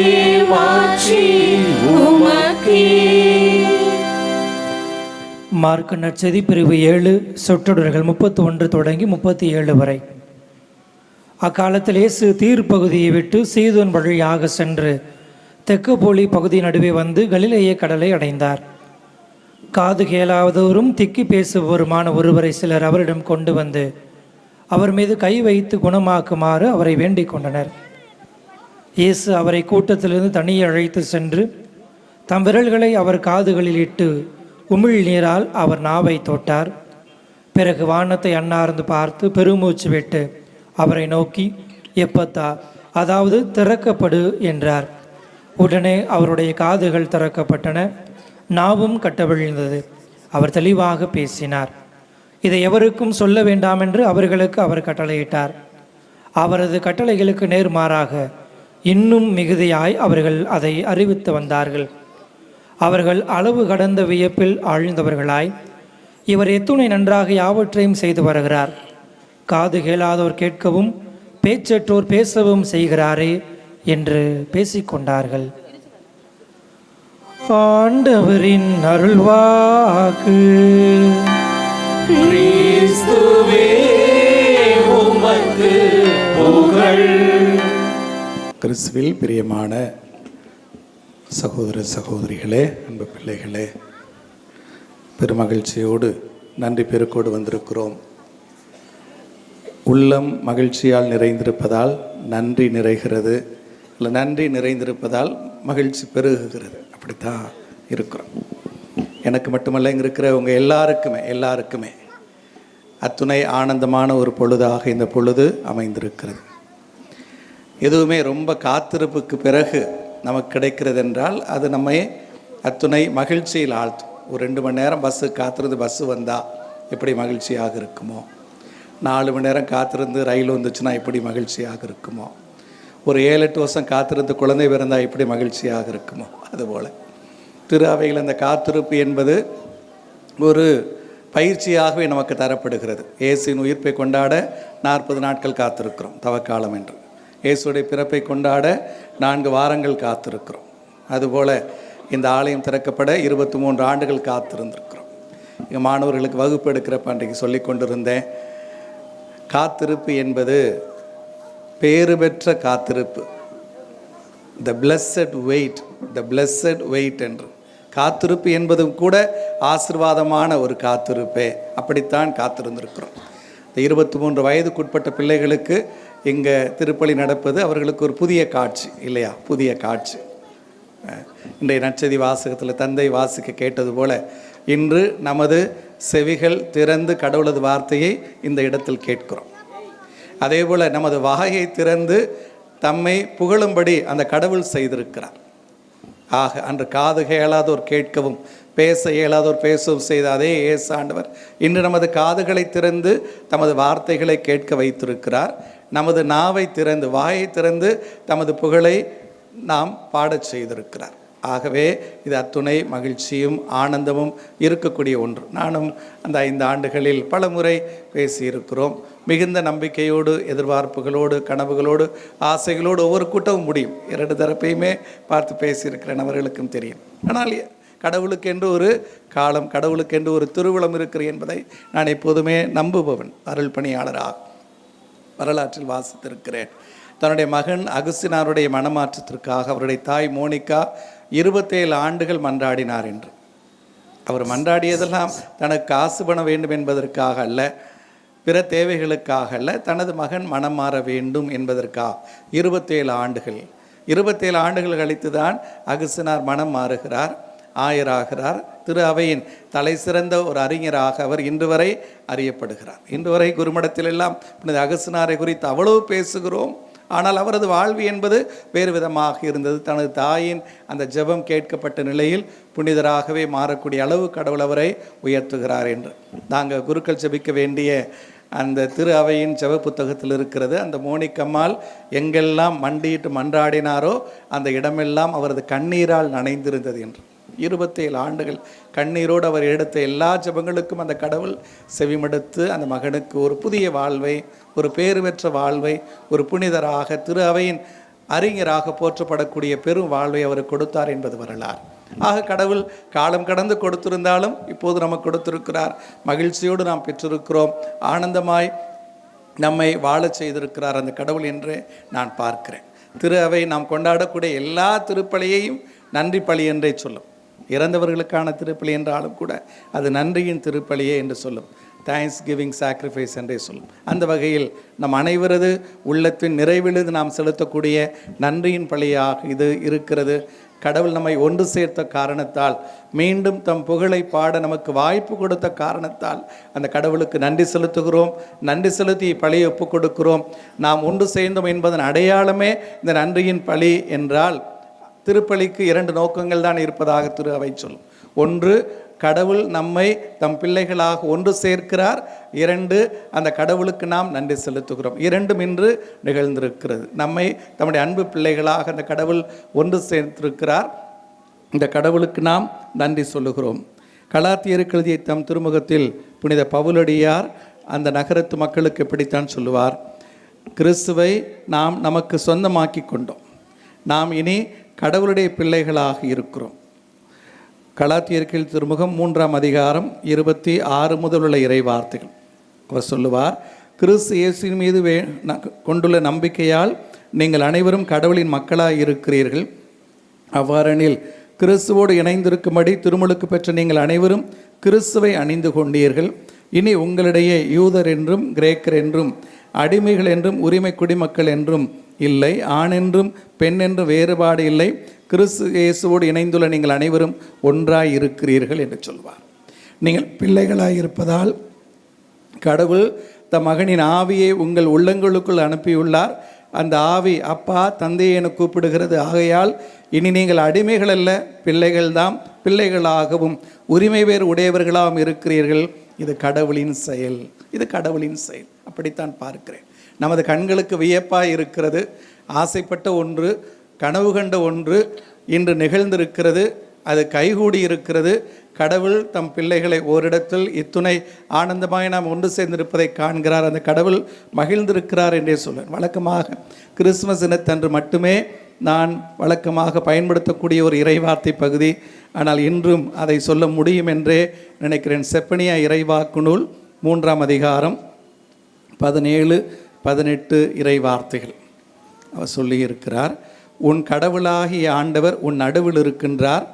மார்க்கு நற்செய்தி பிரிவு 7 சொற்றொடர்கள் 31 தொடங்கி 37 வரை. அக்காலத்தில் இயேசு தீர் பகுதியை விட்டு சீதோன் வழியாக சென்று தெக்கப்போலி பகுதி நடுவே வந்து கலிலேய கடலை அடைந்தார். காது கேளாதவரும் திக்கி பேசுபவருமான ஒருவரை சிலர் அவரிடம் கொண்டு வந்து அவர் மீது கை வைத்து குணமாக்குமாறு அவரை வேண்டிக் கொண்டனர். இயேசு அவரை கூட்டத்திலிருந்து தனியே அழைத்து சென்று தம் விரல்களை அவர் காதுகளில் இட்டு உமிழ் நீரால் அவர் நாவை தொட்டார். பிறகு வானத்தை அண்ணார்ந்து பார்த்து பெருமூச்சு விட்டு அவரை நோக்கி எப்பத்தா, அதாவது திறக்கப்படு என்றார். உடனே அவருடைய காதுகள் திறக்கப்பட்டன, நாவும் கட்டவிழ்ந்தது. அவர் தெளிவாக பேசினார். இதை எவருக்கும் சொல்ல வேண்டாம் என்று அவர்களுக்கு அவர் கட்டளையிட்டார். அவரது கட்டளைகளுக்கு நேர்மாறாக இன்னும் மிகுதியாய் அவர்கள் அதை அறிவித்து வந்தார்கள். அவர்கள் அளவு கடந்த வியப்பில் ஆழ்ந்தவர்களாய், இவர் எத்துணை நன்றாக யாவற்றையும் செய்து வருகிறார், காது கேளாதோர் கேட்கவும் பேச்சற்றோர் பேசவும் செய்கிறாரே என்று பேசிக்கொண்டார்கள். ஆண்டவரின் அருள்வாக்கு. கிறிஸ்துவில் பிரியமான சகோதர சகோதரிகளே, அன்பு பிள்ளைகளே, பெருமகிழ்ச்சியோடு நன்றி பெருக்கோடு வந்திருக்கிறோம். உள்ளம் மகிழ்ச்சியால் நிறைந்திருப்பதால் நன்றி நிறைகிறது, இல்லை நன்றி நிறைந்திருப்பதால் மகிழ்ச்சி பெருகுகிறது. அப்படித்தான் இருக்கிறோம். எனக்கு மட்டுமல்ல, இங்கே இருக்கிற உங்கள் எல்லாருக்குமே அத்துணை ஆனந்தமான ஒரு பொழுதாக இந்த பொழுது அமைந்திருக்கிறது. எதுவுமே ரொம்ப காத்திருப்புக்கு பிறகு நமக்கு கிடைக்கிறது என்றால் அது நம்மை அத்துணை மகிழ்ச்சியில் ஆழ்த்தும். ஒரு 2 மணி நேரம் பஸ்ஸு காத்திருந்து பஸ்ஸு வந்தால் எப்படி மகிழ்ச்சியாக இருக்குமோ, 4 மணி நேரம் காத்திருந்து ரயில் வந்துச்சுன்னா எப்படி மகிழ்ச்சியாக இருக்குமோ, ஒரு 7-8 வருஷம் காத்திருந்து குழந்தை பிறந்தால் எப்படி மகிழ்ச்சியாக இருக்குமோ, அதுபோல் திரு அவையில் அந்த காத்திருப்பு என்பது ஒரு பயிற்சியாகவே நமக்கு தரப்படுகிறது. இயேசுவின் உயிர்ப்பை கொண்டாட 40 நாட்கள் காத்திருக்கிறோம், தவக்காலம் என்று. இயேசுடைய பிறப்பை கொண்டாட 4 வாரங்கள் காத்திருக்கிறோம். அதுபோல் இந்த ஆலயம் திறக்கப்பட 23 ஆண்டுகள் காத்திருந்திருக்கிறோம். எங்கள் மாணவர்களுக்கு வகுப்பு எடுக்கிறப்ப அன்றைக்கு சொல்லி கொண்டிருந்தேன், காத்திருப்பு என்பது பேறு பெற்ற காத்திருப்பு, த பிளஸட் வெயிட் என்று. காத்திருப்பு என்பதும் கூட ஆசீர்வாதமான ஒரு காத்திருப்பே. அப்படித்தான் காத்திருந்திருக்கிறோம். இந்த 23 வயதுக்குட்பட்ட பிள்ளைகளுக்கு இங்கே திருப்பலி நடப்பது அவர்களுக்கு ஒரு புதிய காட்சி இல்லையா? புதிய காட்சி. இன்றைய நற்செய்தி வாசகத்தில் தந்தை வாசிக்க கேட்டது போல இன்று நமது செவிகள் திறந்து கடவுளது வார்த்தையை இந்த இடத்தில் கேட்கிறோம். அதே போல் நமது வாயை திறந்து தம்மை புகழும்படி அந்த கடவுள் செய்திருக்கிறார். ஆக அன்று காது கேளாதோர் கேட்கவும் பேச இயலாதோர் பேசவும் செய்த அதே இயேசு ஆண்டவர் இன்று நமது காதுகளை திறந்து தமது வார்த்தைகளை கேட்க வைத்திருக்கிறார். நமது நாவை திறந்து வாயை திறந்து தமது புகழை நாம் பாடச் செய்திருக்கிறார். ஆகவே இது அத்துணை மகிழ்ச்சியும் ஆனந்தமும் இருக்கக்கூடிய ஒன்று. நானும் அந்த 5 ஆண்டுகளில் பல முறை பேசியிருக்கிறோம். மிகுந்த நம்பிக்கையோடு, எதிர்பார்ப்புகளோடு, கனவுகளோடு, ஆசைகளோடு ஒவ்வொரு கூட்டமும் முடியும். 2 தரப்பையுமே பார்த்து பேசியிருக்கிற நபர்களுக்கும் தெரியும். ஆனால் கடவுளுக்கென்று ஒரு காலம், கடவுளுக்கென்று ஒரு திருவிழம் இருக்கிறது என்பதை நான் எப்போதுமே நம்புபவன். அருள் பணியாளராக வரலாற்றில் வாசித்திருக்கிறேன். தன்னுடைய மகன் அகுஸ்தினாருடைய மனமாற்றத்திற்காக அவருடைய தாய் மோனிகா 27 ஆண்டுகள் மன்றாடினார் என்று. அவர் மன்றாடியதெல்லாம் தனக்கு காசு பண்ண வேண்டும் என்பதற்காக அல்ல, பிற தேவைகளுக்காக அல்ல, தனது மகன் மனம் மாற வேண்டும் என்பதற்காக 27 ஆண்டுகள் கழித்து தான் அகுஸ்தினார் மனம் மாறுகிறார், ஆயராகிறார். திரு அவையின் தலை சிறந்த ஒரு அறிஞராக அவர் இன்று வரை அறியப்படுகிறார். இன்று வரை குருமடத்திலெல்லாம் புனித அகுஸ்தினாரை குறித்து அவ்வளவு பேசுகிறோம். ஆனால் அவரது வாழ்வு என்பது வேறு விதமாக இருந்தது. தனது தாயின் அந்த ஜெபம் கேட்கப்பட்ட நிலையில் புனிதராகவே மாறக்கூடிய அளவு கடவுள் அவரை உயர்த்துகிறார் என்று நாங்கள் குருக்கள் ஜெபிக்க வேண்டிய அந்த திரு அவையின் ஜெப புத்தகத்தில் இருக்கிறது. அந்த மோனிக்கம்மாள் எங்கெல்லாம் மண்டியிட்டு மன்றாடினாரோ அந்த இடமெல்லாம் அவரது கண்ணீரால் நனைந்திருந்தது என்று. 27 ஆண்டுகள் கண்ணீரோடு அவர் எடுத்த எல்லா ஜெபங்களுக்கும் அந்த கடவுள் செவிமடுத்து அந்த மகனுக்கு ஒரு புதிய வாழ்வை, ஒரு பேறு பெற்ற வாழ்வை, ஒரு புனிதராக திரு அவையின் அறிஞராக போற்றப்படக்கூடிய பெரும் வாழ்வை அவர் கொடுத்தார் என்பது வரலாறு. ஆக கடவுள் காலம் கடந்து கொடுத்திருந்தாலும் இப்போது நமக்கு கொடுத்திருக்கிறார். மகிழ்ச்சியோடு நாம் பெற்றிருக்கிறோம். ஆனந்தமாய் நம்மை வாழச் செய்திருக்கிறார் அந்த கடவுள் என்றே நான் பார்க்கிறேன். திரு அவை நாம் கொண்டாடக்கூடிய எல்லா திருப்பலியையும் நன்றி பலி என்றே சொல்லும். இறந்தவர்களுக்கான திருப்பலி என்றாலும் கூட அது நன்றியின் திருப்பலியே என்று சொல்லும். தேங்க்ஸ் கிவிங் சாக்ரிஃபைஸ் என்றே சொல்லும். அந்த வகையில் நம் அனைவரது உள்ளத்தின் நிறைவிலிருந்து நாம் செலுத்தக்கூடிய நன்றியின் பலியாக இது இருக்கிறது. கடவுள் நம்மை ஒன்று சேர்த்த காரணத்தால், மீண்டும் தம் புகழை பாட நமக்கு வாய்ப்பு கொடுத்த காரணத்தால் அந்த கடவுளுக்கு நன்றி செலுத்துகிறோம். நன்றி செலுத்தி பலியை ஒப்புக் கொடுக்கிறோம். நாம் ஒன்று சேர்ந்தோம் என்பதன் அடையாளமே இந்த நன்றியின் பலி என்றால், திருப்பலிக்கு 2 நோக்கங்கள் தான் இருப்பதாக திரு அவை சொல்லும். ஒன்று, கடவுள் நம்மை தம் பிள்ளைகளாக ஒன்று சேர்க்கிறார். 2, அந்த கடவுளுக்கு நாம் நன்றி செலுத்துகிறோம். 2ம் இன்று நிகழ்ந்திருக்கிறது. நம்மை தம்முடைய அன்பு பிள்ளைகளாக அந்த கடவுள் ஒன்று சேர்த்திருக்கிறார். இந்த கடவுளுக்கு நாம் நன்றி சொல்லுகிறோம். கலாத்தியருக்கு எழுதிய தம் திருமுகத்தில் புனித பவுலடியார் அந்த நகரத்து மக்களுக்கு எப்படித்தான் சொல்லுவார், கிறிஸ்துவை நாம் நமக்கு சொந்தமாக்கி கொண்டோம், நாம் இனி கடவுளுடைய பிள்ளைகளாக இருக்கிறோம். கலாத்தியர்கள் திருமுகம் 3ஆம் அதிகாரம் 26 முதல் உள்ள இறை வார்த்தைகள். அவர் சொல்லுவார், கிறிஸ்து இயேசுவின் மீது கொண்டுள்ள நம்பிக்கையால் நீங்கள் அனைவரும் கடவுளின் மக்களாக இருக்கிறீர்கள். அவ்வாறெனில் கிறிஸ்துவோடு இணைந்திருக்கும்படி திருமுழுக்கு பெற்ற நீங்கள் அனைவரும் கிறிஸ்துவை அணிந்து கொண்டீர்கள். இனி உங்களிடையே யூதர் என்றும் கிரேக்கர் என்றும் அடிமைகள் என்றும் உரிமை குடிமக்கள் என்றும் இல்லை, ஆண் என்றும் பெண் என்றும் வேறுபாடு இல்லை, கிறிஸ்து இயேசுவோடு இணைந்துள்ள நீங்கள் அனைவரும் ஒன்றாய் இருக்கிறீர்கள் என்று சொல்வார். நீங்கள் பிள்ளைகளாய் இருப்பதால் கடவுள் தம் மகனின் ஆவியை உங்கள் உள்ளங்களுக்குள் அனுப்பியுள்ளார். அந்த ஆவி அப்பா தந்தையை என கூப்பிடுகிறது. ஆகையால் இனி நீங்கள் அடிமைகள் அல்ல, பிள்ளைகள்தாம், பிள்ளைகளாகவும் உரிமை வேறு உடையவர்களாகவும் இருக்கிறீர்கள். இது கடவுளின் செயல், இது கடவுளின் செயல். அப்படித்தான் பார்க்கிறேன். நமது கண்களுக்கு வியப்பாய் இருக்கிறது. ஆசைப்பட்ட ஒன்று, கனவு கண்ட ஒன்று இன்று நிகழ்ந்திருக்கிறது. அது கைகூடி இருக்கிறது. கடவுள் தம் பிள்ளைகளை ஓரிடத்தில் இத்துணை ஆனந்தமாய் நாம் ஒன்று சேர்ந்திருப்பதை காண்கிறார். அந்த கடவுள் மகிழ்ந்திருக்கிறார் என்றே சொல்வேன். வழக்கமாக கிறிஸ்துமஸ் தினத்தன்று மட்டுமே நான் வழக்கமாக பயன்படுத்தக்கூடிய ஒரு இறைவார்த்தை பகுதி. ஆனால் இன்றும் அதை சொல்ல முடியும் என்றே நினைக்கிறேன். செப்பனியா இறைவாக்கு நூல் 3ஆம் அதிகாரம் 17-18 இறை வார்த்தைகள். அவர் சொல்லியிருக்கிறார், உன் கடவுளாகிய ஆண்டவர் உன் நடுவில் இருக்கின்றார்.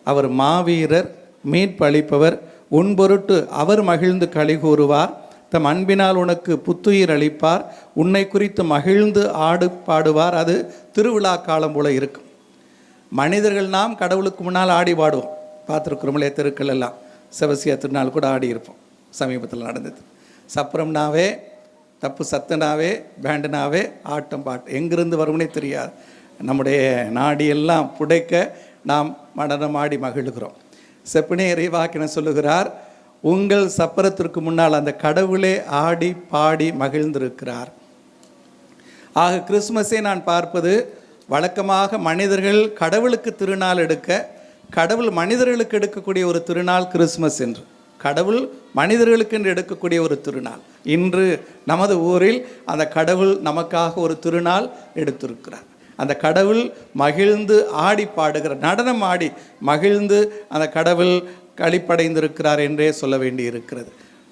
அவர் மாவீரர், மீட்பளிப்பவர். உன் பொருட்டு அவர் மகிழ்ந்து களி கூறுவார். தம் அன்பினால் உனக்கு புத்துயிர் அளிப்பார். உன்னை குறித்து மகிழ்ந்து ஆடு பாடுவார். அது திருவிழா காலம் போல இருக்கும். மனிதர்கள் நாம் கடவுளுக்கு முன்னால் ஆடி பாடுவோம். பார்த்துருக்குறோம்லே, தெருக்கள் எல்லாம் செபஸ்தியா திருநாள் கூட ஆடி இருப்போம். சமீபத்தில் நடந்தது. சப்பரம்னாவே, தப்பு சத்தனாவே, பேண்டுனாவே ஆட்டம் பாட்டு எங்கிருந்து வரும்னே தெரியாது. நம்முடைய நாடியெல்லாம் புடைக்க நாம் நடனமாடி மகிழ்கிறோம். செப்பனியா இறைவாக்கினர் சொல்லுகிறார், உங்கள் சப்பரத்திற்கு முன்னால் அந்த கடவுளே ஆடி பாடி மகிழ்ந்திருக்கிறார். ஆக கிறிஸ்துமஸை நான் பார்ப்பது வழக்கமாக மனிதர்கள் கடவுளுக்கு திருநாள் எடுக்க, கடவுள் மனிதர்களுக்கு எடுக்கக்கூடிய ஒரு திருநாள் கிறிஸ்துமஸ் என்று. கடவுள் மனிதர்களுக்கு என்று எடுக்கக்கூடிய ஒரு திருநாள். இன்று நமது ஊரில் அந்த கடவுள் நமக்காக ஒரு திருநாள் எடுத்திருக்கிறார். அந்த கடவுள் மகிழ்ந்து ஆடி பாடுகிற, நடனம் ஆடி மகிழ்ந்து அந்த கடவுள் களிப்படைந்திருக்கிறார் என்றே சொல்ல வேண்டி இருக்கிறது.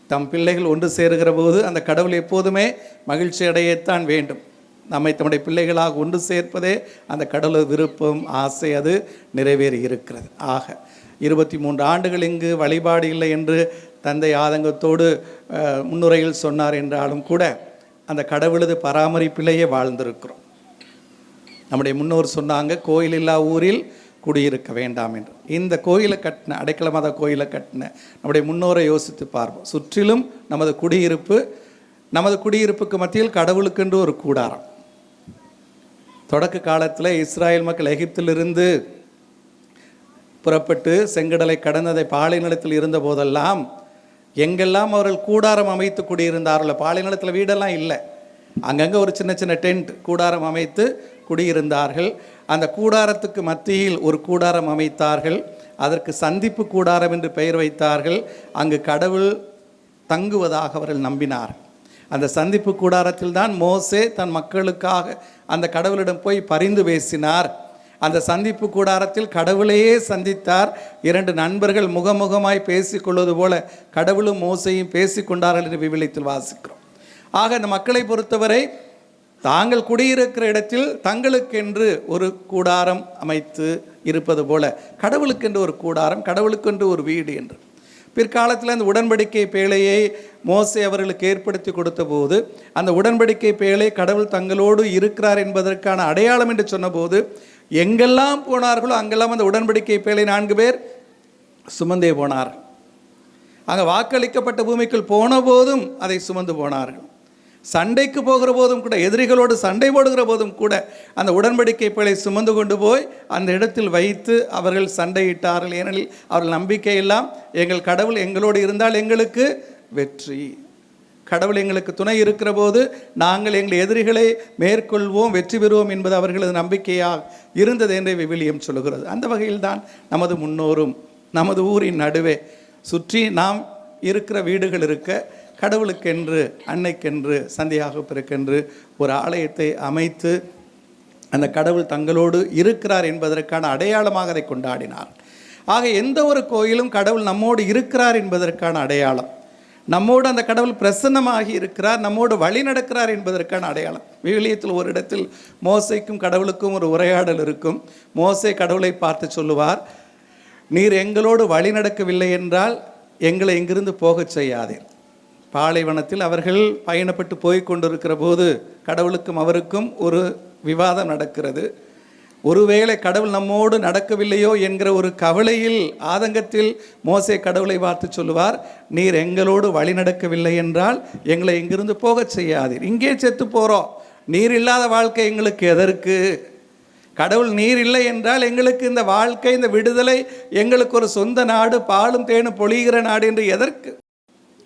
தம் பிள்ளைகள் ஒன்று சேருகிற போது அந்த கடவுள் எப்போதுமே மகிழ்ச்சி அடையத்தான் வேண்டும். நம்மை தம்முடைய பிள்ளைகளாக ஒன்று சேர்ப்பதே அந்த கடவுள் விருப்பம், ஆசை. அது நிறைவேறி இருக்கிறது. ஆக 23 ஆண்டுகள் இங்கு வழிபாடு இல்லை என்று தந்தை ஆதங்கத்தோடு முன்னுரையில் சொன்னார் என்றாலும் கூட அந்த கடவுளது பராமரிப்பிலேயே வாழ்ந்திருக்கிறோம். நம்முடைய முன்னோர் சொன்னாங்க, கோயில் இல்லா ஊரில் குடியிருக்க வேண்டாம் என்று. இந்த கோயிலை கட்டின, அடைக்கல மாதா கோயிலை கட்டின நம்முடைய முன்னோரை யோசித்து பார்ப்போம். சுற்றிலும் நமது குடியிருப்புக்கு மத்தியில் கடவுளுக்கென்று ஒரு கூடாரம். தொடக்க காலத்தில் இஸ்ராயல் மக்கள் எகிப்திலிருந்து புறப்பட்டு செங்கடலை கடந்ததை பாலை நிலத்தில் இருந்த போதெல்லாம் எங்கெல்லாம் அவர்கள் கூடாரம் அமைத்து குடியிருந்தார்களோ, பாலை நிலத்தில் வீடெல்லாம் இல்லை, அங்கங்கே ஒரு சின்ன சின்ன டென்ட் கூடாரம் அமைத்து குடியிருந்தார்கள். அந்த கூடாரத்துக்கு மத்தியில் ஒரு கூடாரம் அமைத்தார்கள். அதற்கு சந்திப்பு கூடாரம் என்று பெயர் வைத்தார்கள். அங்கு கடவுள் தங்குவதாக அவர்கள் நம்பினார்கள். அந்த சந்திப்பு கூடாரத்தில் தான் மோசே தன் மக்களுக்காக அந்த கடவுளிடம் போய் பரிந்து பேசினார். அந்த சந்திப்பு கூடாரத்தில் கடவுளையே சந்தித்தார். 2 நண்பர்கள் முகமுகமாய் பேசிக்கொள்வது போல கடவுளும் மோசையும் பேசிக்கொண்டார்கள் என்று விவிலியத்தில் வாசிக்கிறோம். ஆக அந்த மக்களை பொறுத்தவரை தாங்கள் குடியிருக்கிற இடத்தில் தங்களுக்கென்று ஒரு கூடாரம் அமைத்து இருப்பது போல கடவுளுக்கென்று ஒரு கூடாரம், கடவுளுக்கென்று ஒரு வீடு என்று பிற்காலத்தில் அந்த உடன்படிக்கை பேழையை மோசே அவர்களுக்கு ஏற்படுத்தி கொடுத்த போது அந்த உடன்படிக்கை பேழை கடவுள் தங்களோடு இருக்கிறார் என்பதற்கான அடையாளம் என்று சொன்னபோது எங்கெல்லாம் போனார்களோ அங்கெல்லாம் அந்த உடன்படிக்கை பேழை 4 பேர் சுமந்தே போனார்கள். அங்கே வாக்களிக்கப்பட்ட பூமிக்குள் போன போதும் அதை சுமந்து போனார்கள். சண்டைக்கு போகிற போதும் கூட, எதிரிகளோடு சண்டை போடுகிற போதும் கூட அந்த உடன்படிக்கை பேழை சுமந்து கொண்டு போய் அந்த இடத்தில் வைத்து அவர்கள் சண்டையிட்டார்கள். ஏனெனில் அவர்கள் நம்பிக்கை எல்லாம் எங்கள் கடவுள் எங்களோடு இருந்தால் எங்களுக்கு வெற்றி, கடவுள் எங்களுக்கு துணை இருக்கிற போது நாங்கள் எங்கள் எதிரிகளை மேற்கொள்வோம், வெற்றி பெறுவோம் என்பது அவர்களது நம்பிக்கையாக இருந்தது என்றே விவிலியம் சொல்லுகிறது. அந்த வகையில்தான் நமது முன்னோரும் நமது ஊரின் நடுவே சுற்றி நாம் இருக்கிற வீடுகள் இருக்க கடவுளுக்கென்று, அன்னைக்கென்று, சந்தியாகப்பருக்கென்று ஒரு ஆலயத்தை அமைத்து அந்த கடவுள் தங்களோடு இருக்கிறார் என்பதற்கான அடையாளமாக அதை கொண்டாடினார். ஆக எந்த ஒரு கோயிலும் கடவுள் நம்மோடு இருக்கிறார் என்பதற்கான அடையாளம், நம்மோடு அந்த கடவுள் பிரசன்னமாகி இருக்கிறார், நம்மோடு வழி நடக்கிறார் என்பதற்கான அடையாளம். விவிலியத்தில் ஒரு இடத்தில் மோசைக்கும் கடவுளுக்கும் ஒரு உரையாடல் இருக்கும். மோசே கடவுளை பார்த்து சொல்லுவார், நீர் எங்களோடு வழி நடக்கவில்லை என்றால் எங்களை இங்கிருந்து போகச் செய்யாதீர். பாலைவனத்தில் அவர்கள் பயணப்பட்டு போய் கொண்டிருக்கிற போது கடவுளுக்கும் அவருக்கும் ஒரு விவாதம் நடக்கிறது. ஒருவேளை கடவுள் நம்மோடு நடக்கவில்லையோ என்கிற ஒரு கவலையில், ஆதங்கத்தில் மோசே கடவுளை பார்த்து சொல்லுவார், நீர் எங்களோடு வழி நடக்கவில்லை என்றால் எங்களை இங்கிருந்து போகச் செய்யாதீர், இங்கே செத்து போகிறோம், நீர் இல்லாத வாழ்க்கை எங்களுக்கு எதற்கு? கடவுள் நீர் இல்லை என்றால் எங்களுக்கு இந்த வாழ்க்கை, இந்த விடுதலை, எங்களுக்கு ஒரு சொந்த நாடு, பாலும் தேனும் பொழிகிற நாடு என்று எதற்கு?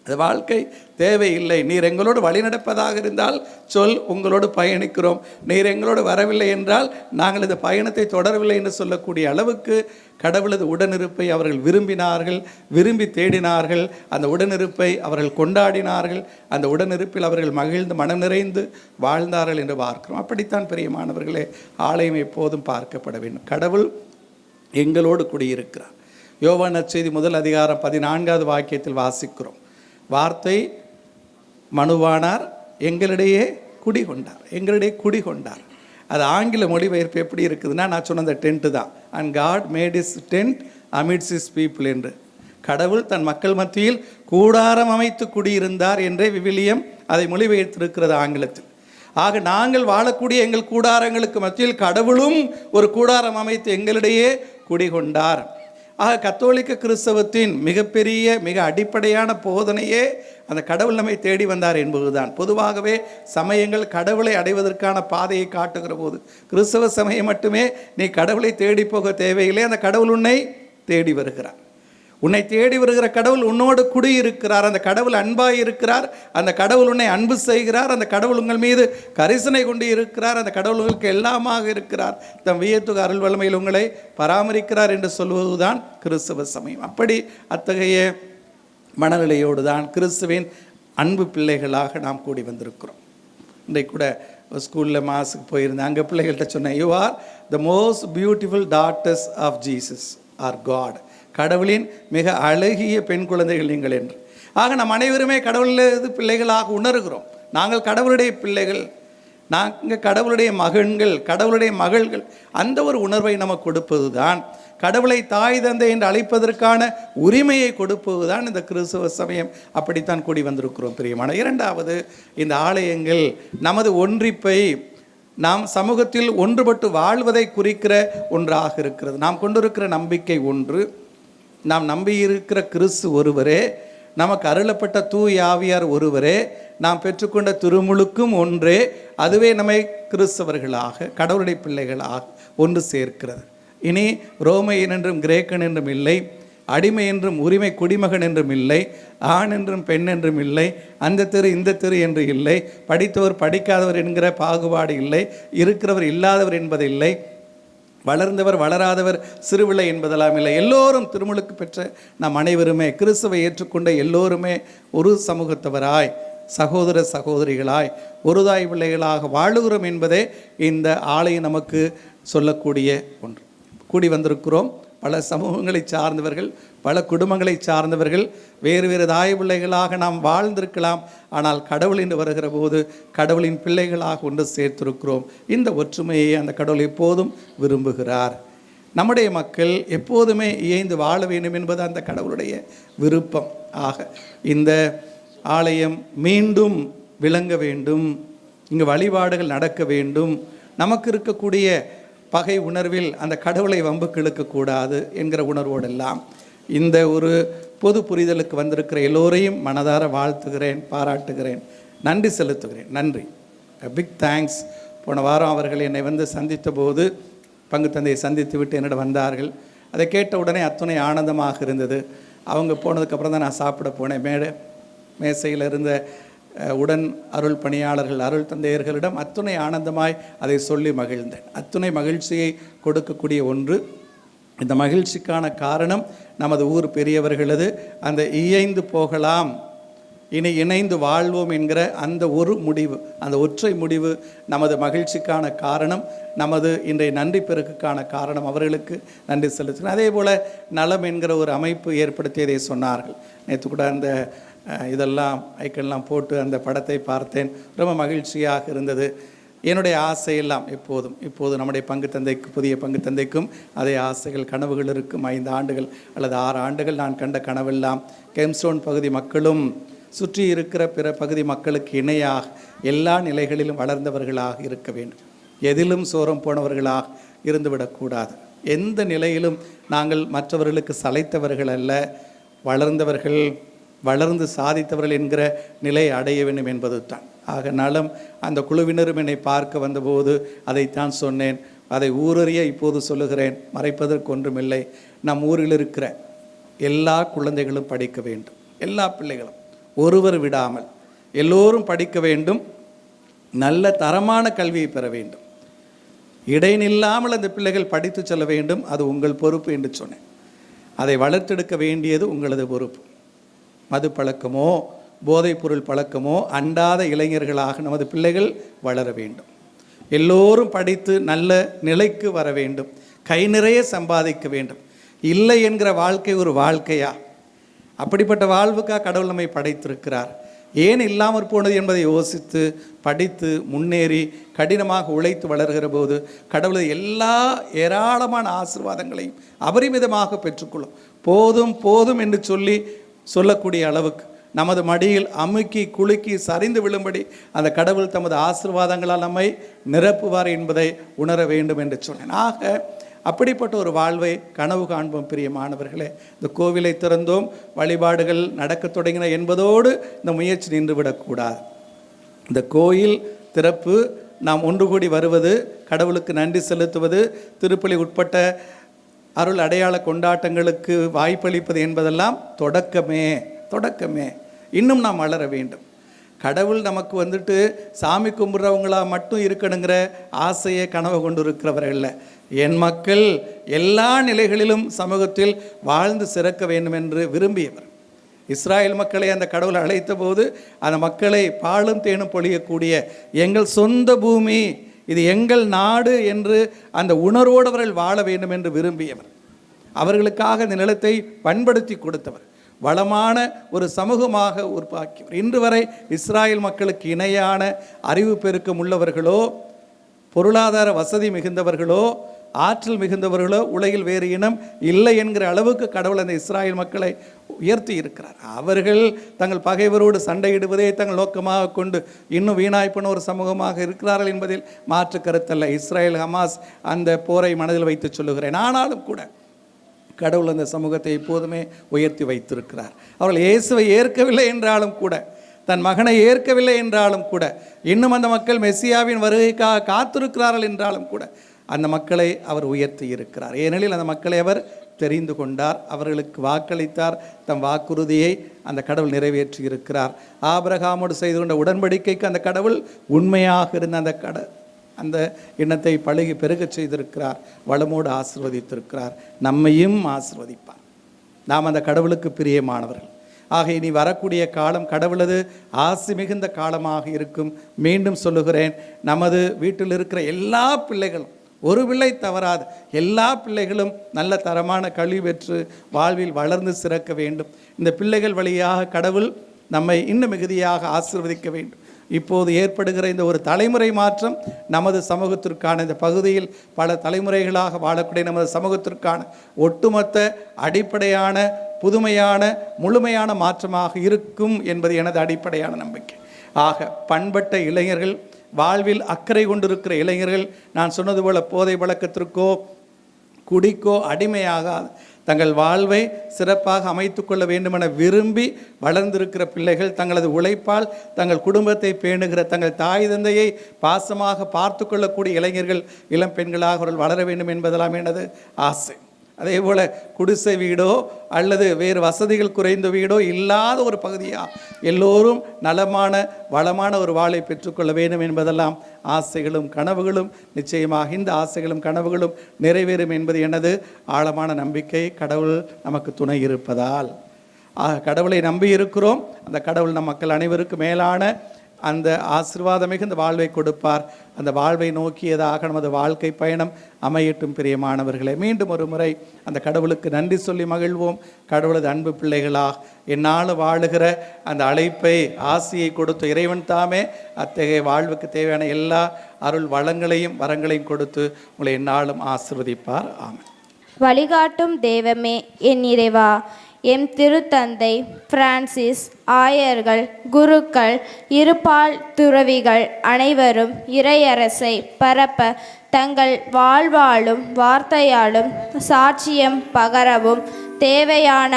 அது வாழ்க்கை தேவையில்லை. நீர் எங்களோடு வழி நடப்பதாக இருந்தால் சொல், உங்களோடு பயணிக்கிறோம். நீர் எங்களோடு வரவில்லை என்றால் நாங்கள் இந்த பயணத்தை தொடரவில்லை என்று சொல்லக்கூடிய அளவுக்கு கடவுளது உடனிருப்பை அவர்கள் விரும்பினார்கள், விரும்பி தேடினார்கள். அந்த உடனிருப்பை அவர்கள் கொண்டாடினார்கள். அந்த உடனிருப்பில் அவர்கள் மகிழ்ந்து மனம் நிறைந்து வாழ்ந்தார்கள் என்று பார்க்கிறோம். அப்படித்தான் பிரியமானவர்களே, ஆலயம் எப்போதும் பார்க்கப்பட வேண்டும். கடவுள் எங்களோடு குடியிருக்கிறார். யோவான் நற்செய்தி 1 வாக்கியத்தில் வாசிக்கிறோம், வார்த்தை மனுவானார், எங்களிடையே குடிகொண்டார், எங்களிடையே குடிகொண்டார். அது ஆங்கில மொழிபெயர்ப்பு எப்படி இருக்குதுன்னா, நான் சொன்ன அந்த டென்ட்டு தான், and God made is tent amidst is people என்று. கடவுள் தன் மக்கள் மத்தியில் கூடாரம் அமைத்து குடியிருந்தார் என்றே விவிலியம் அதை மொழிபெயர்த்திருக்கிறது ஆங்கிலத்தில். ஆக நாங்கள் வாழக்கூடிய எங்கள் கூடாரங்களுக்கு மத்தியில் கடவுளும் ஒரு கூடாரம் அமைத்து எங்களிடையே குடிகொண்டார். ஆக கத்தோலிக்க கிறிஸ்தவத்தின் மிகப்பெரிய, மிக அடிப்படையான போதனையே அந்த கடவுள் நம்மை தேடி வந்தார் என்பதுதான். பொதுவாகவே சமயங்கள் கடவுளை அடைவதற்கான பாதையை காட்டுகிற போது, கிறிஸ்தவ சமயம் மட்டுமே நீ கடவுளை தேடி போக தேவையில்லை, அந்த கடவுள் உன்னை தேடி வருகிறார். உன்னை தேடி வருகிற கடவுள் உன்னோடு குடியிருக்கிறார். அந்த கடவுள் அன்பாய் இருக்கிறார். அந்த கடவுள் உன்னை அன்பு செய்கிறார். அந்த கடவுள் உங்கள் மீது கரிசனை கொண்டு இருக்கிறார். அந்த கடவுள் உங்களுக்கு எல்லாமாக இருக்கிறார். தம் வியத்துக அருள் வல்லமையில் உங்களை பராமரிக்கிறார் என்று சொல்வதுதான் கிறிஸ்தவ சமயம். அப்படி அத்தகைய மனநிலையோடு தான் கிறிஸ்துவின் அன்பு பிள்ளைகளாக நாம் கூடி வந்திருக்கிறோம். இன்றைக்கு கூட ஸ்கூலில் மாஸுக்கு போயிருந்தேன். அங்கே பிள்ளைகள்கிட்ட சொன்னேன், you are the most beautiful daughters of Jesus are God. கடவுளின் மிக அழகிய பெண் குழந்தைகள் நீங்கள் என்று. ஆக நம் அனைவருமே கடவுளது பிள்ளைகளாக உணர்கிறோம். நாங்கள் கடவுளுடைய பிள்ளைகள், நாங்கள் கடவுளுடைய மகன்கள், கடவுளுடைய மகள்கள். அந்த ஒரு உணர்வை நமக்கு கொடுப்பது தான், கடவுளை தாய் தந்தை என்று அழைப்பதற்கான உரிமையை கொடுப்பது தான் இந்த கிறிஸ்தவ சமயம். அப்படித்தான் கூடி வந்திருக்கிறோம் பிரியமான. இரண்டாவது, இந்த ஆலயங்கள் நமது ஒன்றிப்பை, நாம் சமூகத்தில் ஒன்றுபட்டு வாழ்வதை குறிக்கிற ஒன்றாக இருக்கிறது. நாம் கொண்டிருக்கிற நம்பிக்கை ஒன்று, நாம் நம்பியிருக்கிற கிறிஸ்து ஒருவரே, நமக்கு அருளப்பட்ட தூய ஆவியார் ஒருவரே, நாம் பெற்றுக்கொண்ட திருமுழுக்கும் ஒன்றே. அதுவே நம்மை கிறிஸ்தவர்களாக, கடவுளுடைய பிள்ளைகளாக ஒன்று சேர்க்கிறது. இனி ரோமையன் என்றும் கிரேக்கன் என்றும் இல்லை, அடிமை என்றும் உரிமை குடிமகன் என்றும் இல்லை, ஆண் என்றும் பெண் என்றும் இல்லை, அந்த தெரு இந்த தெரு என்று இல்லை, படித்தவர் படிக்காதவர் என்கிற பாகுபாடு இல்லை, இருக்கிறவர் இல்லாதவர் என்பதில்லை, வளர்ந்தவர் வளராதவர் சிறுவில்லை என்பதெல்லாம் இல்லை. எல்லோரும் திருமுழுக்கு பெற்ற நாம் அனைவருமே, கிறிஸ்துவை ஏற்றுக்கொண்ட எல்லோருமே ஒரு சமூகத்தவராய், சகோதர சகோதரிகளாய், ஒருதாய் பிள்ளைகளாக வாழுகிறோம் என்பதே இந்த ஆலயம் நமக்கு சொல்லக்கூடிய ஒன்று. கூடி வந்திருக்கிறோம் பல சமூகங்களை சார்ந்தவர்கள், பல குடும்பங்களை சார்ந்தவர்கள், வேறு வேறு தாய் பிள்ளைகளாக நாம் வாழ்ந்திருக்கலாம். ஆனால் கடவுள் என்று வருகிற போது கடவுளின் பிள்ளைகளாக ஒன்று சேர்த்திருக்கிறோம். இந்த ஒற்றுமையை அந்த கடவுள் எப்போதும் விரும்புகிறார். நம்முடைய மக்கள் எப்போதுமே இயைந்து வாழ வேண்டும் என்பது அந்த கடவுளுடைய விருப்பம். ஆக இந்த ஆலயம் மீண்டும் விளங்க வேண்டும், இங்கு வழிபாடுகள் நடக்க வேண்டும். நமக்கு இருக்கக்கூடிய பகை உணர்வில் அந்த கடவுளை வம்புக்கு இழுக்கக்கூடாது என்கிற உணர்வோடெல்லாம் இந்த ஒரு பொது புரிதலுக்கு வந்திருக்கிற எல்லோரையும் மனதார வாழ்த்துகிறேன், பாராட்டுகிறேன், நன்றி செலுத்துகிறேன். நன்றி, பிக் தேங்க்ஸ். போன வாரம் அவர்கள் என்னை வந்து சந்தித்த போது பங்கு தந்தையை சந்தித்து விட்டு என்னிடம் வந்தார்கள். அதை கேட்ட உடனே அத்துணை ஆனந்தமாக இருந்தது. அவங்க போனதுக்கப்புறம் தான் நான் சாப்பிட போனேன். மேசையில் இருந்த உடன் அருள் பணியாளர்கள், அருள் தந்தையர்களிடம் அத்துணை ஆனந்தமாய் அதை சொல்லி மகிழ்ந்தேன். அத்துணை மகிழ்ச்சியை கொடுக்கக்கூடிய ஒன்று. இந்த மகிழ்ச்சிக்கான காரணம் நமது ஊர் பெரியவர்களது அந்த இயைந்து போகலாம், இனி இணைந்து வாழ்வோம் என்கிற அந்த ஒரு முடிவு, அந்த ஒற்றை முடிவு நமது மகிழ்ச்சிக்கான காரணம், நமது இன்றைய நன்றி பெருக்குக்கான காரணம். அவர்களுக்கு நன்றி செலுத்துகிறேன். அதே போல் நலம் என்கிற ஒரு அமைப்பு ஏற்படுத்தியதை சொன்னார்கள். நேற்று கூட அந்த இதெல்லாம் ஐக்கன்லாம் போட்டு அந்த படத்தை பார்த்தேன். ரொம்ப மகிழ்ச்சியாக இருந்தது. என்னுடைய ஆசையெல்லாம் இப்போது நம்முடைய பங்கு தந்தைக்கு, புதிய பங்கு தந்தைக்கும் அதே ஆசைகள், கனவுகள் இருக்கும். 5 ஆண்டுகள் அல்லது 6 ஆண்டுகள் நான் கண்ட கனவெல்லாம் கெம்ஸ்டோன் பகுதி மக்களும் சுற்றி இருக்கிற பிற பகுதி மக்களுக்கு இணையாக எல்லா நிலைகளிலும் வளர்ந்தவர்களாக இருக்க வேண்டும். எதிலும் சோரம் போனவர்களாக இருந்துவிடக்கூடாது. எந்த நிலையிலும் நாங்கள் மற்றவர்களுக்கு சளைத்தவர்கள் அல்ல, வளர்ந்தவர்கள், வளர்ந்து சாதித்தவர்கள் என்கிற நிலை அடைய வேண்டும் என்பது தான். ஆக நலம் அந்த குழுவினரும் என்னை பார்க்க வந்தபோது அதைத்தான் சொன்னேன். அதை ஊரறிய இப்போது சொல்லுகிறேன், மறைப்பதற்கு ஒன்றுமில்லை. நம் ஊரில் இருக்கிற எல்லா குழந்தைகளும் படிக்க வேண்டும். எல்லா பிள்ளைகளும் ஒருவர் விடாமல் எல்லோரும் படிக்க வேண்டும். நல்ல தரமான கல்வியை பெற வேண்டும். இடைநில்லாமல் அந்த பிள்ளைகள் படித்து செல்ல வேண்டும். அது உங்கள் பொறுப்பு என்று சொன்னேன். அதை வளர்த்தெடுக்க வேண்டியது உங்களது பொறுப்பு. மது பழக்கமோ போதைப்பொருள் பழக்கமோ அண்டாத இளைஞர்களாக நமது பிள்ளைகள் வளர வேண்டும். எல்லோரும் படித்து நல்ல நிலைக்கு வர வேண்டும். கை நிறைய சம்பாதிக்க வேண்டும். இல்லை என்கிற வாழ்க்கை ஒரு வாழ்க்கையா? அப்படிப்பட்ட வாழ்வுக்காக கடவுள் நம்மை படைத்திருக்கிறார். ஏன் இல்லாமற் போனது என்பதை யோசித்து படித்து முன்னேறி கடினமாக உழைத்து வளர்கிற போது கடவுளை எல்லா ஏராளமான ஆசீர்வாதங்களையும் அபரிமிதமாக பெற்றுக்கொள்ளும். போதும் போதும் என்று சொல்லக்கூடிய அளவுக்கு நமது மடியில் அமுக்கி குலுக்கி சரிந்து விழும்படி அந்த கடவுள் தமது ஆசீர்வாதங்களால் நம்மை நிரப்புவார் என்பதை உணர வேண்டும் என்று சொன்னேன். ஆக அப்படிப்பட்ட ஒரு வாழ்வை கனவு காண்போம் பிரியமானவர்களே. இந்த கோவிலை திறந்தோம், வழிபாடுகள் நடக்க தொடங்கின என்பதோடு இந்த முயற்சி நின்றுவிடக்கூடாது. இந்த கோயில் திறப்பு, நாம் ஒன்று கூடி வருவது, கடவுளுக்கு நன்றி செலுத்துவது, திருப்பலி உட்பட்ட அருள் அடையாள கொண்டாட்டங்களுக்கு வாய்ப்பளிப்பது என்பதெல்லாம் தொடக்கமே. இன்னும் நாம் வளர வேண்டும். கடவுள் நமக்கு வந்துட்டு சாமி கும்பிட்றவங்களா மட்டும் இருக்கணுங்கிற ஆசையை கனவு கொண்டு இருக்கிறவர்கள். என் மக்கள் எல்லா நிலைகளிலும் சமூகத்தில் வாழ்ந்து சிறக்க வேண்டும் என்று விரும்பியவர். இஸ்ராயல் மக்களை அந்த கடவுள் அழைத்த போது அந்த மக்களை பாலும் தேனும் பொழியக்கூடிய எங்கள் சொந்த பூமி, இது எங்கள் நாடு என்று அந்த உணர்வோடு அவர்கள் வாழ வேண்டும் என்று விரும்பியவர். அவர்களுக்காக இந்த நிலத்தை பண்படுத்தி கொடுத்தவர். வளமான ஒரு சமூகமாக உருவாக்கியவர். இன்று வரை இஸ்ராயல் மக்களுக்கு இணையான அறிவு பெருக்கம் உள்ளவர்களோ, பொருளாதார வசதி மிகுந்தவர்களோ, ஆற்றல் மிகுந்தவர்களோ உலகில் வேறு இனம் இல்லை என்கிற அளவுக்கு கடவுள் அந்த இஸ்ராயல் மக்களை உயர்த்தி இருக்கிறார். அவர்கள் தங்கள் பகைவரோடு சண்டையிடுவதே தங்கள் நோக்கமாக கொண்டு இன்னும் வீணாய்ப்பன ஒரு சமூகமாக இருக்கிறார்கள் என்பதில் மாற்று கருத்தல்ல. இஸ்ராயல் ஹமாஸ் அந்த போரை மனதில் வைத்து சொல்லுகிறேன். ஆனாலும் கூட கடவுள் அந்த சமூகத்தை எப்போதுமே உயர்த்தி வைத்திருக்கிறார். அவர்கள் இயேசுவை ஏற்கவில்லை என்றாலும் கூட, தன் மகனை ஏற்கவில்லை என்றாலும் கூட, இன்னும் அந்த மக்கள் மெசியாவின் வருகைக்காக காத்திருக்கிறார்கள் என்றாலும் கூட அந்த மக்களை அவர் உயர்த்தி இருக்கிறார். ஏனெனில் அந்த மக்களை அவர் தெரிந்து கொண்டார், அவர்களுக்கு வாக்களித்தார், தம் வாக்குறுதியை அந்த கடவுள் நிறைவேற்றி இருக்கிறார். ஆபிரகாமோடு செய்து கொண்ட உடன்படிக்கைக்கு அந்த கடவுள் உண்மையாக இருந்த அந்த எண்ணத்தை பழகி பெருகச் செய்திருக்கிறார். வளமோடு ஆசீர்வதித்திருக்கிறார். நம்மையும் ஆசீர்வதிப்பார். நாம் அந்த கடவுளுக்கு பிரியமானவர்கள். ஆக இனி வரக்கூடிய காலம் கடவுளது ஆசி மிகுந்த காலமாக இருக்கும். மீண்டும் சொல்லுகிறேன், நமது வீட்டில் இருக்கிற எல்லா பிள்ளைகளும் ஒரு பிள்ளை தவறாது. எல்லா பிள்ளைகளும் நல்ல தரமான கல்வி பெற்று வாழ்வில் வளர்ந்து சிறக்க வேண்டும். இந்த பிள்ளைகள் வழியாக கடவுள் நம்மை இன்னும் மிகுதியாக ஆசீர்வதிக்க வேண்டும். இப்போது ஏற்படுகிற இந்த ஒரு தலைமுறை மாற்றம் நமது சமூகத்திற்கான, இந்த பகுதியில் பல தலைமுறைகளாக வாழக்கூடிய நமது சமூகத்திற்கான ஒட்டுமொத்த அடிப்படையான புதுமையான முழுமையான மாற்றமாக இருக்கும் என்பது எனது அடிப்படையான நம்பிக்கை. ஆக பண்பட்ட இளைஞர்கள், வாழ்வில் அக்கறை கொண்டிருக்கிற இளைஞர்கள், நான் சொன்னது போல போதை பழக்கத்திற்கோ குடிக்கோ அடிமையாகாது தங்கள் வாழ்வை சிறப்பாக அமைத்து கொள்ள வேண்டுமென விரும்பி வளர்ந்திருக்கிற பிள்ளைகள், தங்களது உழைப்பால் தங்கள் குடும்பத்தை பேணுகிற, தங்கள் தாய் தந்தையை பாசமாக பார்த்து கொள்ளக்கூடிய இளைஞர்கள், இளம் பெண்களாக அவர்கள் வளர வேண்டும் என்பதெல்லாம் எனது ஆசை. அதே போல் குடிசை வீடோ அல்லது வேறு வசதிகள் குறைந்த வீடோ இல்லாத ஒரு பகுதியாக எல்லோரும் நலமான வளமான ஒரு வாழை பெற்றுக்கொள்ள வேண்டும் என்பதெல்லாம் ஆசைகளும் கனவுகளும். நிச்சயமாக இந்த ஆசைகளும் கனவுகளும் நிறைவேறும் என்பது எனது ஆழமான நம்பிக்கை. கடவுள் நமக்கு துணை இருப்பதால் கடவுளை நம்பி இருக்கிறோம். அந்த கடவுள் நம் மக்கள் அனைவருக்கும் மேலான அந்த ஆசீர்வாதம் மிகுந்த வாழ்வை கொடுப்பார். அந்த வாழ்வை நோக்கியதாக நமது வாழ்க்கை பயணம் அமையட்டும். பிரியமானவர்களே, மீண்டும் ஒரு முறை அந்த கடவுளுக்கு நன்றி சொல்லி மகிழ்வோம். கடவுளது அன்பு பிள்ளைகளாக என்னால் வாழுகிற அந்த அழைப்பை, ஆசையை கொடுத்து இறைவன் தாமே அத்தகைய வாழ்வுக்கு தேவையான எல்லா அருள் வளங்களையும் வரங்களையும் கொடுத்து உங்களை எந்நாளும் ஆசீர்வதிப்பார். ஆமென். வழிகாட்டும் தெய்வமே என் இறைவா, எம் திருத்தந்தை பிரான்சிஸ், ஆயர்கள், குருக்கள், இருபால் துறவிகள் அனைவரும் இறையரசை பரப்ப தங்கள் வாழ்வாலும் வார்த்தையாலும் சாட்சியம் பகரவும் தேவையான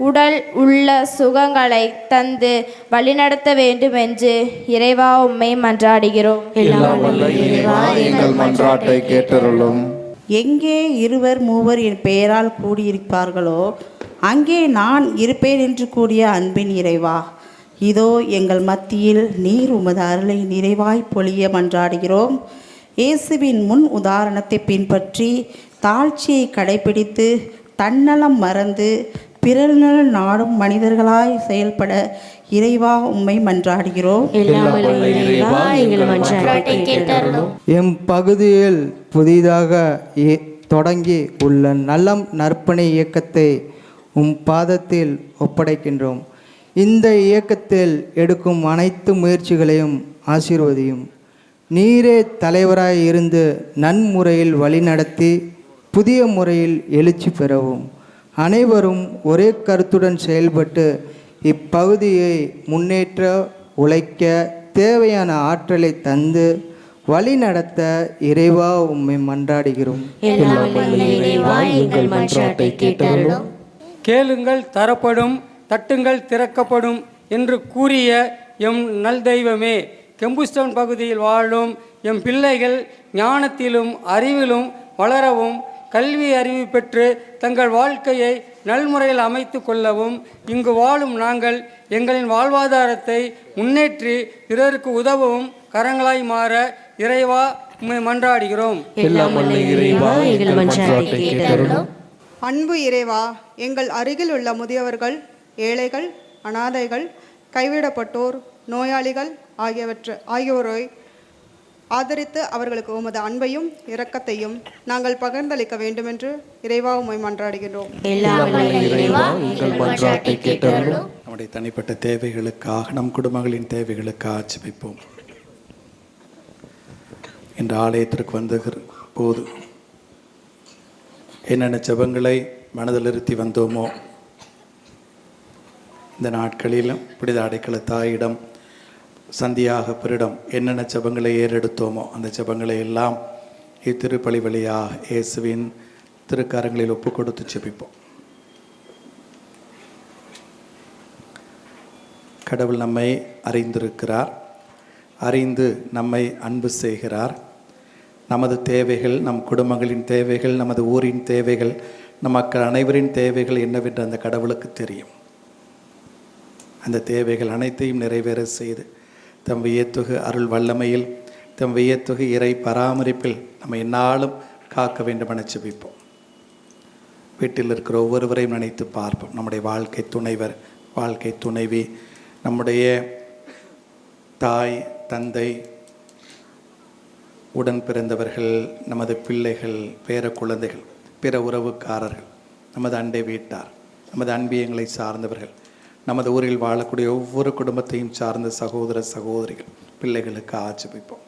உடல் உள்ள சுகங்களை தந்து வழிநடத்த வேண்டுமென்று இறைவா உம்மை மன்றாடுகிறோம். எங்கள் மன்றாட்டை கேட்டருளும். எங்கே இருவர் மூவர் என் பெயரால் கூடியிருப்பார்களோ அங்கே நான் இருப்பேன் என்று கூடிய அன்பின் இறைவா, இதோ எங்கள் மத்தியில் நீர் உமது அருளை நிறைவாய் பொழிய மன்றாடுகிறோம். இயேசுவின் முன் உதாரணத்தை பின்பற்றி தாழ்ச்சியை கடைபிடித்து தன்னலம் மறந்து பிறநல நாடும் மனிதர்களாய் செயல்பட இறைவா உம்மை மன்றாடுகிறோம். எம் பகுதியில் புதிதாக தொடங்கி உள்ள நலம் நற்பணி இயக்கத்தை பாதத்தில் ஒப்படைக்கின்றோம். இந்த இயக்கத்தில் எடுக்கும் அனைத்து முயற்சிகளையும் ஆசீர்வதியும். நீரே தலைவராய் இருந்து நன்முறையில் வழிநடத்தி புதிய முறையில் எழுச்சி பெறவும். அனைவரும் ஒரே கருத்துடன் செயல்பட்டு இப்பகுதியை முன்னேற்ற உழைக்க தேவையான ஆற்றலை தந்து வழி நடத்த இறைவா உம்மை மன்றாடுகிறோம். கேளுங்கள் தரப்படும், தட்டுங்கள் திறக்கப்படும் என்று கூறிய எம் நல் தெய்வமே, கெம்புஸ்டவுன் பகுதியில் வாழும் எம் பிள்ளைகள் ஞானத்திலும் அறிவிலும் வளரவும், கல்வி அறிவு பெற்று தங்கள் வாழ்க்கையை நல்முறையில் அமைத்து கொள்ளவும், இங்கு வாழும் நாங்கள் எங்களின் வாழ்வாதாரத்தை முன்னேற்றி பிறருக்கு உதவவும் கரங்களாய் மாற இறைவா உம்மை மன்றாடுகிறோம். அன்பு இறைவா, எங்கள் அருகில் உள்ள முதியவர்கள், ஏழைகள், அனாதைகள், கைவிடப்பட்டோர், நோயாளிகள் ஆகியோரை ஆதரித்து அவர்களுக்கு உமது அன்பையும் இரக்கத்தையும் நாங்கள் பகிர்ந்தளிக்க வேண்டுமென்று இறைவா உம்மை மன்றாடுகிறோம். நம்முடைய தனிப்பட்ட தேவைகளுக்காக, நம் குடும்பங்களின் தேவைகளுக்காக ஜெபிப்போம். இன்று ஆலயத்திற்கு வந்த போது என்னென்ன ஜெபங்களை மனதில் இருத்தி வந்தோமோ, இந்த நாட்களிலும் புனித அடைக்கல தாயிடம், சந்தியாக பிரிடம் என்னென்ன ஜெபங்களை ஏறெடுத்தோமோ அந்த ஜெபங்களை எல்லாம் இத்திருப்பலி வழியாக இயேசுவின் திருக்கரங்களில் ஒப்பு கொடுத்து ஜெபிப்போம். கடவுள் நம்மை அறிந்திருக்கிறார், அறிந்து நம்மை அன்பு செய்கிறார். நமது தேவைகள், நம் குடும்பங்களின் தேவைகள், நமது ஊரின் தேவைகள், நம் மக்கள் அனைவரின் தேவைகள் என்னவென்று அந்த கடவுளுக்கு தெரியும். அந்த தேவைகள் அனைத்தையும் நிறைவேற செய்து தம் வியத்தொகு அருள் வல்லமையில், தம் வியத்தொகு இறை பராமரிப்பில் நம்ம எந்நாளும் காக்க வேண்டுமென ஜெபிப்போம். வீட்டில் இருக்கிற ஒவ்வொருவரையும் நினைத்து பார்ப்போம். நம்முடைய வாழ்க்கை துணைவர், வாழ்க்கை துணைவி, நம்முடைய தாய், தந்தை, உடன் பிறந்தவர்கள், நமது பிள்ளைகள், பேர குழந்தைகள், பிற உறவுக்காரர்கள், நமது அண்டை வீட்டார், நமது அன்பியங்களை சார்ந்தவர்கள், நமது ஊரில் வாழக்கூடிய ஒவ்வொரு குடும்பத்தையும் சார்ந்த சகோதர சகோதரிகள், பிள்ளைகளுக்கு ஆட்சேபிப்போம்.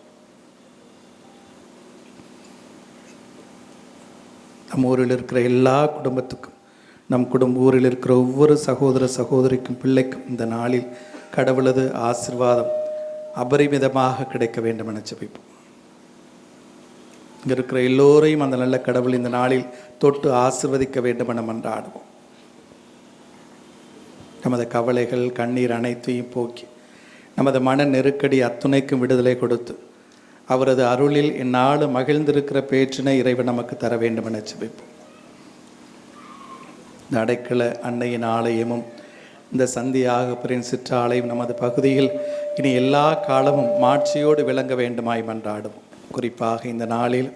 நம் ஊரில் இருக்கிற எல்லா குடும்பத்துக்கும், நம் ஊரில் இருக்கிற ஒவ்வொரு சகோதர சகோதரிக்கும், பிள்ளைக்கும் இந்த நாளில் கடவுளது ஆசீர்வாதம் அபரிமிதமாக கிடைக்க வேண்டும் என ஜெபிப்போம். இங்கே இருக்கிற எல்லோரையும் அந்த நல்ல கடவுள் இந்த நாளில் தொட்டு ஆசீர்வதிக்க வேண்டும் என மன்றாடுவோம். நமது கவலைகள், கண்ணீர் அனைத்தையும் போக்கி, நமது மன நெருக்கடி அத்துணைக்கும் விடுதலை கொடுத்து, அவரது அருளில் இந்நாளும் மகிழ்ந்திருக்கிற பேச்சினை இறைவன் நமக்கு தர வேண்டும் என ஜெபிப்போம். இந்த அடைக்கல அன்னையின் ஆலயமும் இந்த சந்தியாகப்பரின் சிற்றாலயம் நமது பகுதியில் இனி எல்லா காலமும் மாட்சியோடு விளங்க வேண்டுமாய் மன்றாடுவோம். குறிப்பாக இந்த நாளில்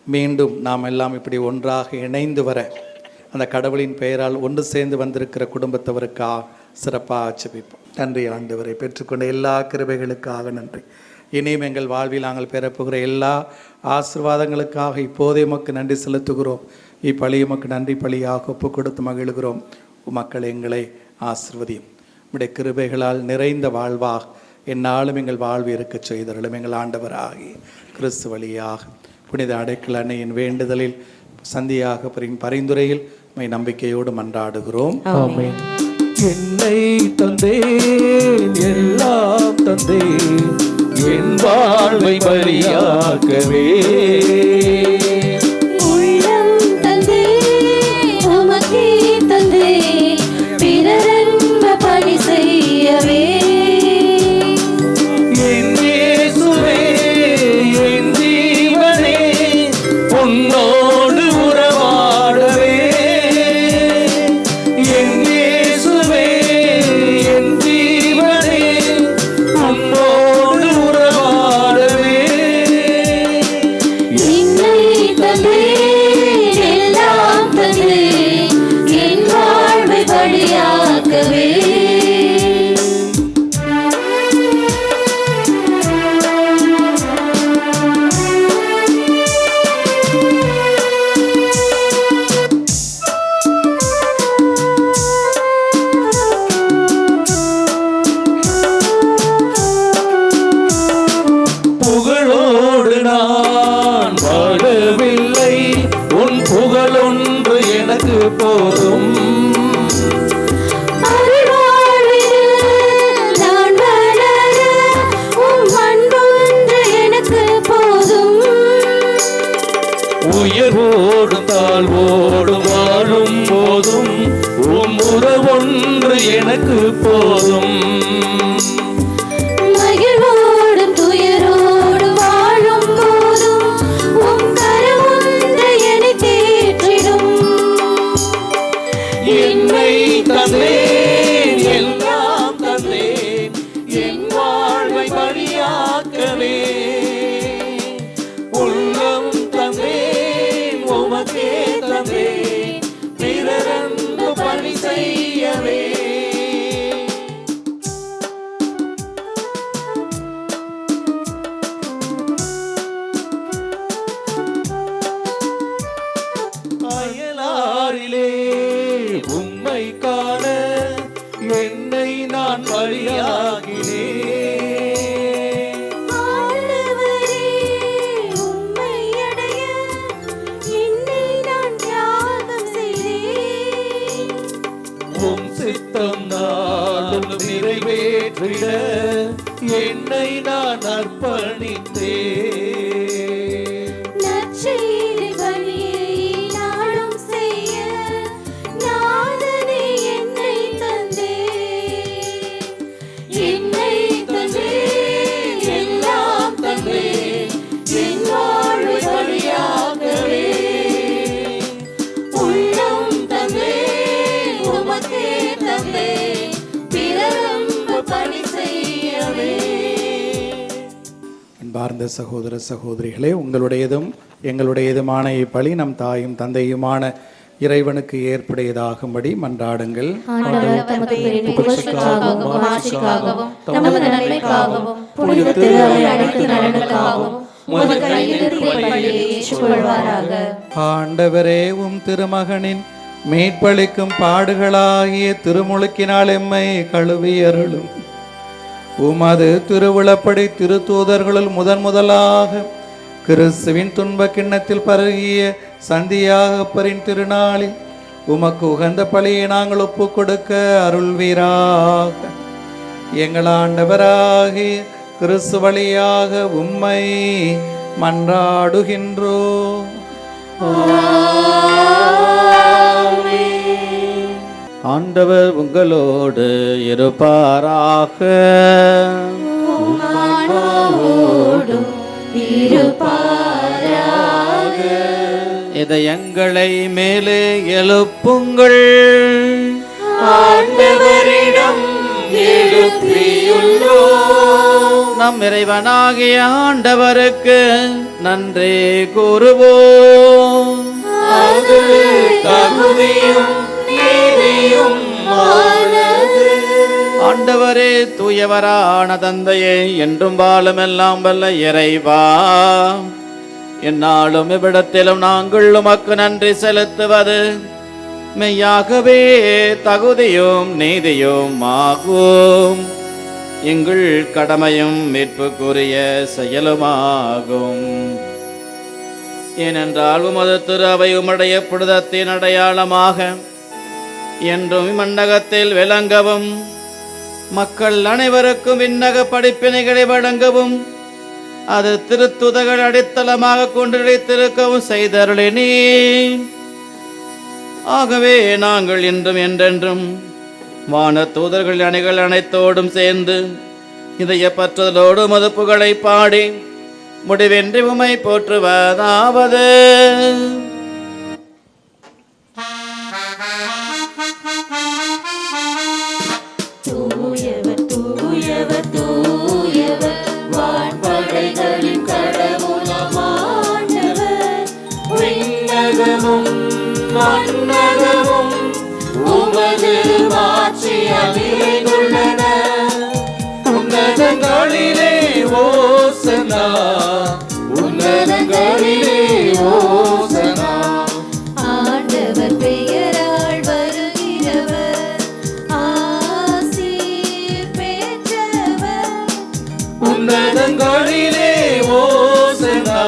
மீண்டும் நாம் எல்லாம் இப்படி ஒன்றாக இணைந்து வர அந்த கடவுளின் பெயரால் ஒன்று சேர்ந்து வந்திருக்கிற குடும்பத்தவருக்காக சிறப்பாக ஜெபிப்போம். நன்றி ஆண்டவரை, பெற்றுக்கொண்ட எல்லா கிருபைகளுக்காக நன்றி. இனியும் எங்கள் வாழ்வில் நாங்கள் பெறப்போகிற எல்லா ஆசீர்வாதங்களுக்காக இப்போதே உமக்கு நன்றி செலுத்துகிறோம். இப்பழி உமக்கு நன்றி பழியாக ஒப்பு கொடுத்து மகிழ்கிறோம். மக்கள் எங்களை ஆசீர்வதியும். உம்முடைய கிருபைகளால் நிறைந்த வாழ்வாக எந்நாளும் எங்கள் வாழ்வு இருக்க செய்தருளும். எங்கள் ஆண்டவராகி கிறிஸ்து வழியாக புனித அடைக்கல அன்னையின் வேண்டுதலில் சந்தியாகப்பரின் பரிந்துரையில் நம்பிக்கையோடு மன்றாடுகிறோம். என்னை தந்தேன், எல்லாம் தந்தேன், என் வாழ்வை பலியாக்கவே. உயர்வோடும் தாழ்வோடும் வாழும் போதும் உம் உறவொன்று எனக்கு போதும். மகிழ்வோடும் துயரோடும் வாழும் போதும் உம் கரமொன்று என்னை தேற்றிடும். என்னை தந்தேன், எல்லாம் தந்தேன், என் வாழ்வை பலியாக்கவே. உள்ளம் தந்தேன், உமக்கே தந்தேன், பிறரன்பு பணி செய்யவே. அயலாரிலே உம்மை காண என்னை நான் பலியாகினேன். ஆண்டவரே, உம்மை அடைய என்னை நான் தியாகம் செய்தேன். உம் சித்தம் நாளும் நிறைவேற்றிட என்னை நான் அர்ப்பணித்தேன். நற்செய்தி பணியை நாளும் செய்ய நாதனே என்னை தந்தேன். என்னை தந்தேன், எல்லாம் தந்தேன், என் வாழ்வை பலியாக்கவே. உள்ளம் தந்தேன், உமக்கே தந்தேன், பிறரன்பு பணி செய்யவே. அன்பார்ந்த சகோதர சகோதரிகளே, உங்களுடையதும் எங்களுடையதுமான இப்பலி நம் தாயும் தந்தையுமான இறைவனுக்கு ஏற்புடையதாகும்படி மன்றாடுங்கள். ஆண்டவர் தமது பேரின் புகழ்ச்சிக்காகவும் மாட்சிக்காகவும் நமது நன்மைக்காகவும் புனித திரு அவை அனைத்து நலனுக்காகவும் உமது கையிலிருந்து பலியை ஏற்றுக்கொள்வாராக. ஆண்டவரே, உம் திருமகனின் மீட்பளிக்கும் பாடுகளாகிய திருமுழுக்கினால் எம்மை கழுவியருளும். உமது திருவிழப்படி திருத்தூதர்களுள் முதலாக கிறிஸ்துவின் துன்ப கிண்ணத்தில் பருகிய சந்தியாகப்பரின் திருநாளில் உமக்கு உகந்த பலியை நாங்கள் ஒப்பு கொடுக்க அருள்வீராக. எங்கள் ஆண்டவராகிய கிறிஸ்து வழியாக உம்மை மன்றாடுகின்றோம். ஆண்டவர் உங்களோடு இருப்பாராக. இதயங்களை மேலே எழுப்புங்கள். ஆண்டவரிடம் நம் இறைவனாகிய ஆண்டவருக்கு நன்றி கூறுவோம். அது தகுதியும் நீதியும் ஆனது. ஆண்டவரே, தூயவரான தந்தையே, என்றும் வாழும் எல்லாம் வல்ல இறைவா, எந்நாளும் இவ்விடத்திலும் நாங்கள் உமக்கு நன்றி செலுத்துவது மெய்யாகவே தகுதியும் நீதியும் ஆகும். எங்கள் கடமையும் மீட்புக்குரிய செயலுமாகும். ஏனென்றால் உமது திரு அவை உம்முடைய புனிதத்தின் அடையாளமாக என்றும் மண்டகத்தில் விளங்கவும், மக்கள் அனைவருக்கும் விண்ணக படிப்பினைகளை வழங்கவும், அது திருத்துதகள் அடித்தளமாக கொண்டிருக்கவும் செய்தருளினே. ஆகவே நாங்கள் இன்றும் என்றென்றும் வான தூதர்கள் அணிகள் அனைத்தோடும் சேர்ந்து இதய பற்றுதலோடு மது புகழை பாடி முடிவின்றி உமை போற்றுவதாவது. தூயவர் தூயவர் தூயவர், வான்படைகளின் கடவுளமானவர். விண்ணகமும் மண்ணகமும் உமது மாட்சியால் நிறைந்துள்ளன. உன்னதங்களிலே ஓசனா, உன்னதங்களிலே ஓசனா. ஆண்டவர் பெயரால் வருகிறவர் ஆசீர் பெற்றவர். உன்னதங்களிலே ஓசனா,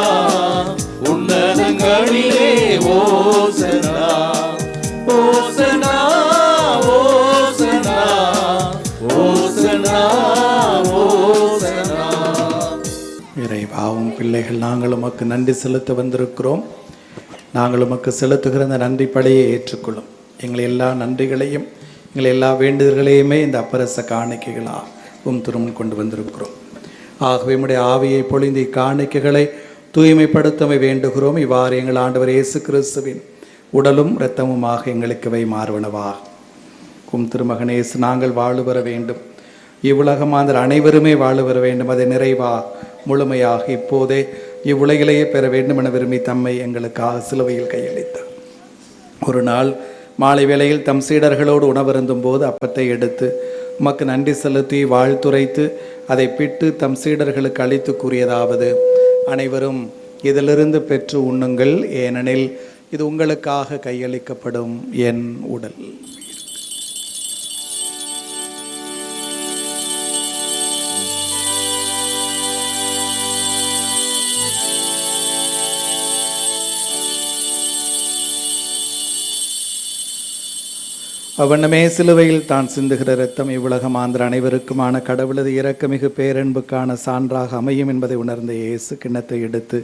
உன்னதங்களிலே ஓசனா. ஓசனா ஓசனா ஓசனா ஓசனா. இறைவாவும் பிள்ளைகள், நாங்கள் உமக்கு நன்றி செலுத்த வந்திருக்கிறோம். நாங்கள் உமக்கு செலுத்துகிற அந்த நன்றி படையை ஏற்றுக்கொள்ளும். எங்கள் எல்லா நன்றிகளையும் எங்கள் எல்லா வேண்டுதல்களையுமே இந்த அப்பரச காணிக்கைகளாக திருமுன் கொண்டு வந்திருக்கிறோம். ஆகவே உம்முடைய ஆவியை பொழிந்து இக்காணிக்கைகளை தூய்மைப்படுத்தவை வேண்டுகிறோம். இவ்வாறு எங்கள் ஆண்டவர் இயேசு கிறிஸ்துவின் உடலும் இரத்தமுமாக எங்களுக்கு வை மாறுவனவாக. திருமகனேசு நாங்கள் வாழு வர வேண்டும். இவ்வுலகமாந்தர் அனைவருமே வாழு வர வேண்டும். அதை நிறைவாக முழுமையாக இப்போதே இவ்வுலகிலேயே பெற வேண்டும் என விரும்பி தம்மை எங்களுக்காக சிலுவையில் கையளித்தார். ஒரு நாள் மாலை வேளையில் தம் சீடர்களோடு உணவருந்தும் போது அப்பத்தை எடுத்து உமக்கு நன்றி செலுத்தி வாழ்த்துரைத்து அதை பிட்டு தம் சீடர்களுக்கு அளித்து கூறியதாவது: அனைவரும் இதிலிருந்து பெற்று உண்ணுங்கள், ஏனெனில் இது உங்களுக்காக கையளிக்கப்படும் என் உடல். அவ்வண்ணமே சிலுவையில் தான் சிந்துகிற இரத்தம் இவ்வுலக மாந்தர் அனைவருக்குமான கடவுளது இரக்கமிகு பேரன்புக்கான சான்றாக அமையும் என்பதை உணர்ந்த இயேசு கிண்ணத்தை எடுத்து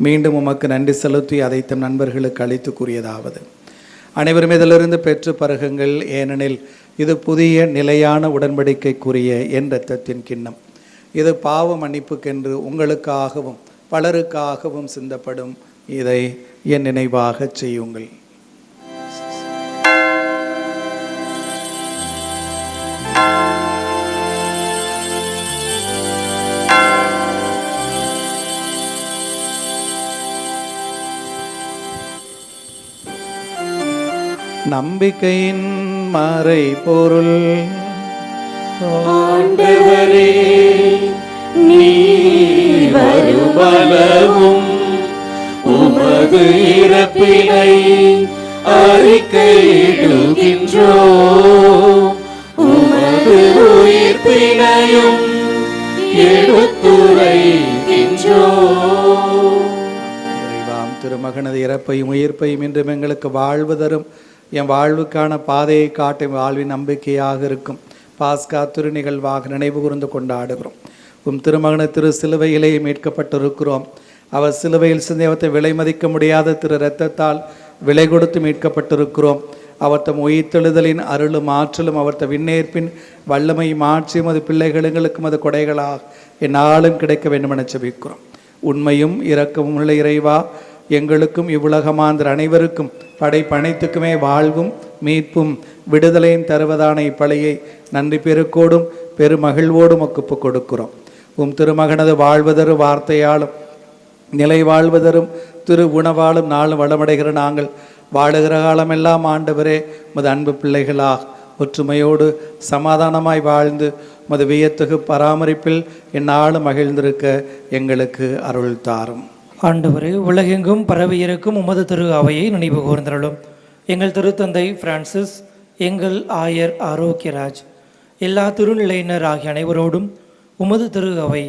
மீண்டும் உமக்கு நன்றி செலுத்தி அதை தம் நண்பர்களுக்கு அளித்து கூறியதாவது: அனைவரும் இதிலிருந்து பெற்று பருகுங்கள், ஏனெனில் இது புதிய நிலையான உடன்படிக்கைக்குரிய என் இரத்தத்தின் கிண்ணம். இது பாவ மன்னிப்புக்கென்று உங்களுக்காகவும் பலருக்காகவும் சிந்தப்படும். இதை என் நினைவாக செய்யுங்கள். நம்பிக்கையின் மறை பொருள் ஆண்டவரே, நீர் வருமளவும் உமது இறப்பினை அறிக்கையிடுகின்றோம், உமது உயிர்ப்பினையும் எடுத்துரைக்கின்றோம். இறைவாம் திருமகனது இறப்பையும் உயிர்ப்பையும் இன்றும் எங்களுக்கு வாழ்வு தரும் என் வாழ்வுக்கான பாதையை காட்டும் வாழ்வின் நம்பிக்கையாக இருக்கும் பாஸ்கா திரு நிகழ்வாக நினைவு கூர்ந்து கொண்டாடுகிறோம். உம் திருமகன திரு சிலுவையிலே மீட்கப்பட்டிருக்கிறோம். அவர் சிலுவையில் சிந்தியவத்தை விலை மதிக்க முடியாத திரு இரத்தத்தால் விலை கொடுத்து மீட்கப்பட்டிருக்கிறோம். அவர் தம் உயிர்த்தெழுதலின் அருளும் ஆற்றலும் அவர் தம் விண்ணேற்பின் வல்லமையும் ஆட்சியும் அது பிள்ளைகளுக்கும் அது கொடைகளாக என்னாலும் கிடைக்க வேண்டுமென ஜெபிக்கிறோம். உண்மையும் இரக்கமும் உள்ள இறைவா, எங்களுக்கும் இவ்வுலகமாந்தர் அனைவருக்கும் படைப்பனைத்துக்குமே வாழ்வும் மீட்பும் விடுதலையும் தருவதான இப்பழியை நன்றி பெருக்கோடும் பெருமகிழ்வோடும் ஒப்புக் கொடுக்கிறோம். உம் திருமகனது வாழ்வதரு வார்த்தையாலும் நிலை வாழ்வதரும் திரு உணவாலும் நாளும் வளமடைகிற நாங்கள் வாழுகிற காலமெல்லாம் ஆண்டவரே உமது அன்பு பிள்ளைகளாக ஒற்றுமையோடு சமாதானமாய் வாழ்ந்து உமது வியத்தகு பராமரிப்பில் எந்நாளும் மகிழ்ந்திருக்க எங்களுக்கு அருள் தாரும். ஆண்டவரே, உலகெங்கும் பரவி இருக்கும் உமது திரு அவையை நினைவு கூர்ந்தருளும். எங்கள் திருத்தந்தை பிரான்சிஸ், எங்கள் ஆயர் ஆரோக்கியராஜ், எல்லா திருநிலையினர் ஆகிய அனைவரோடும் உமது திரு அவை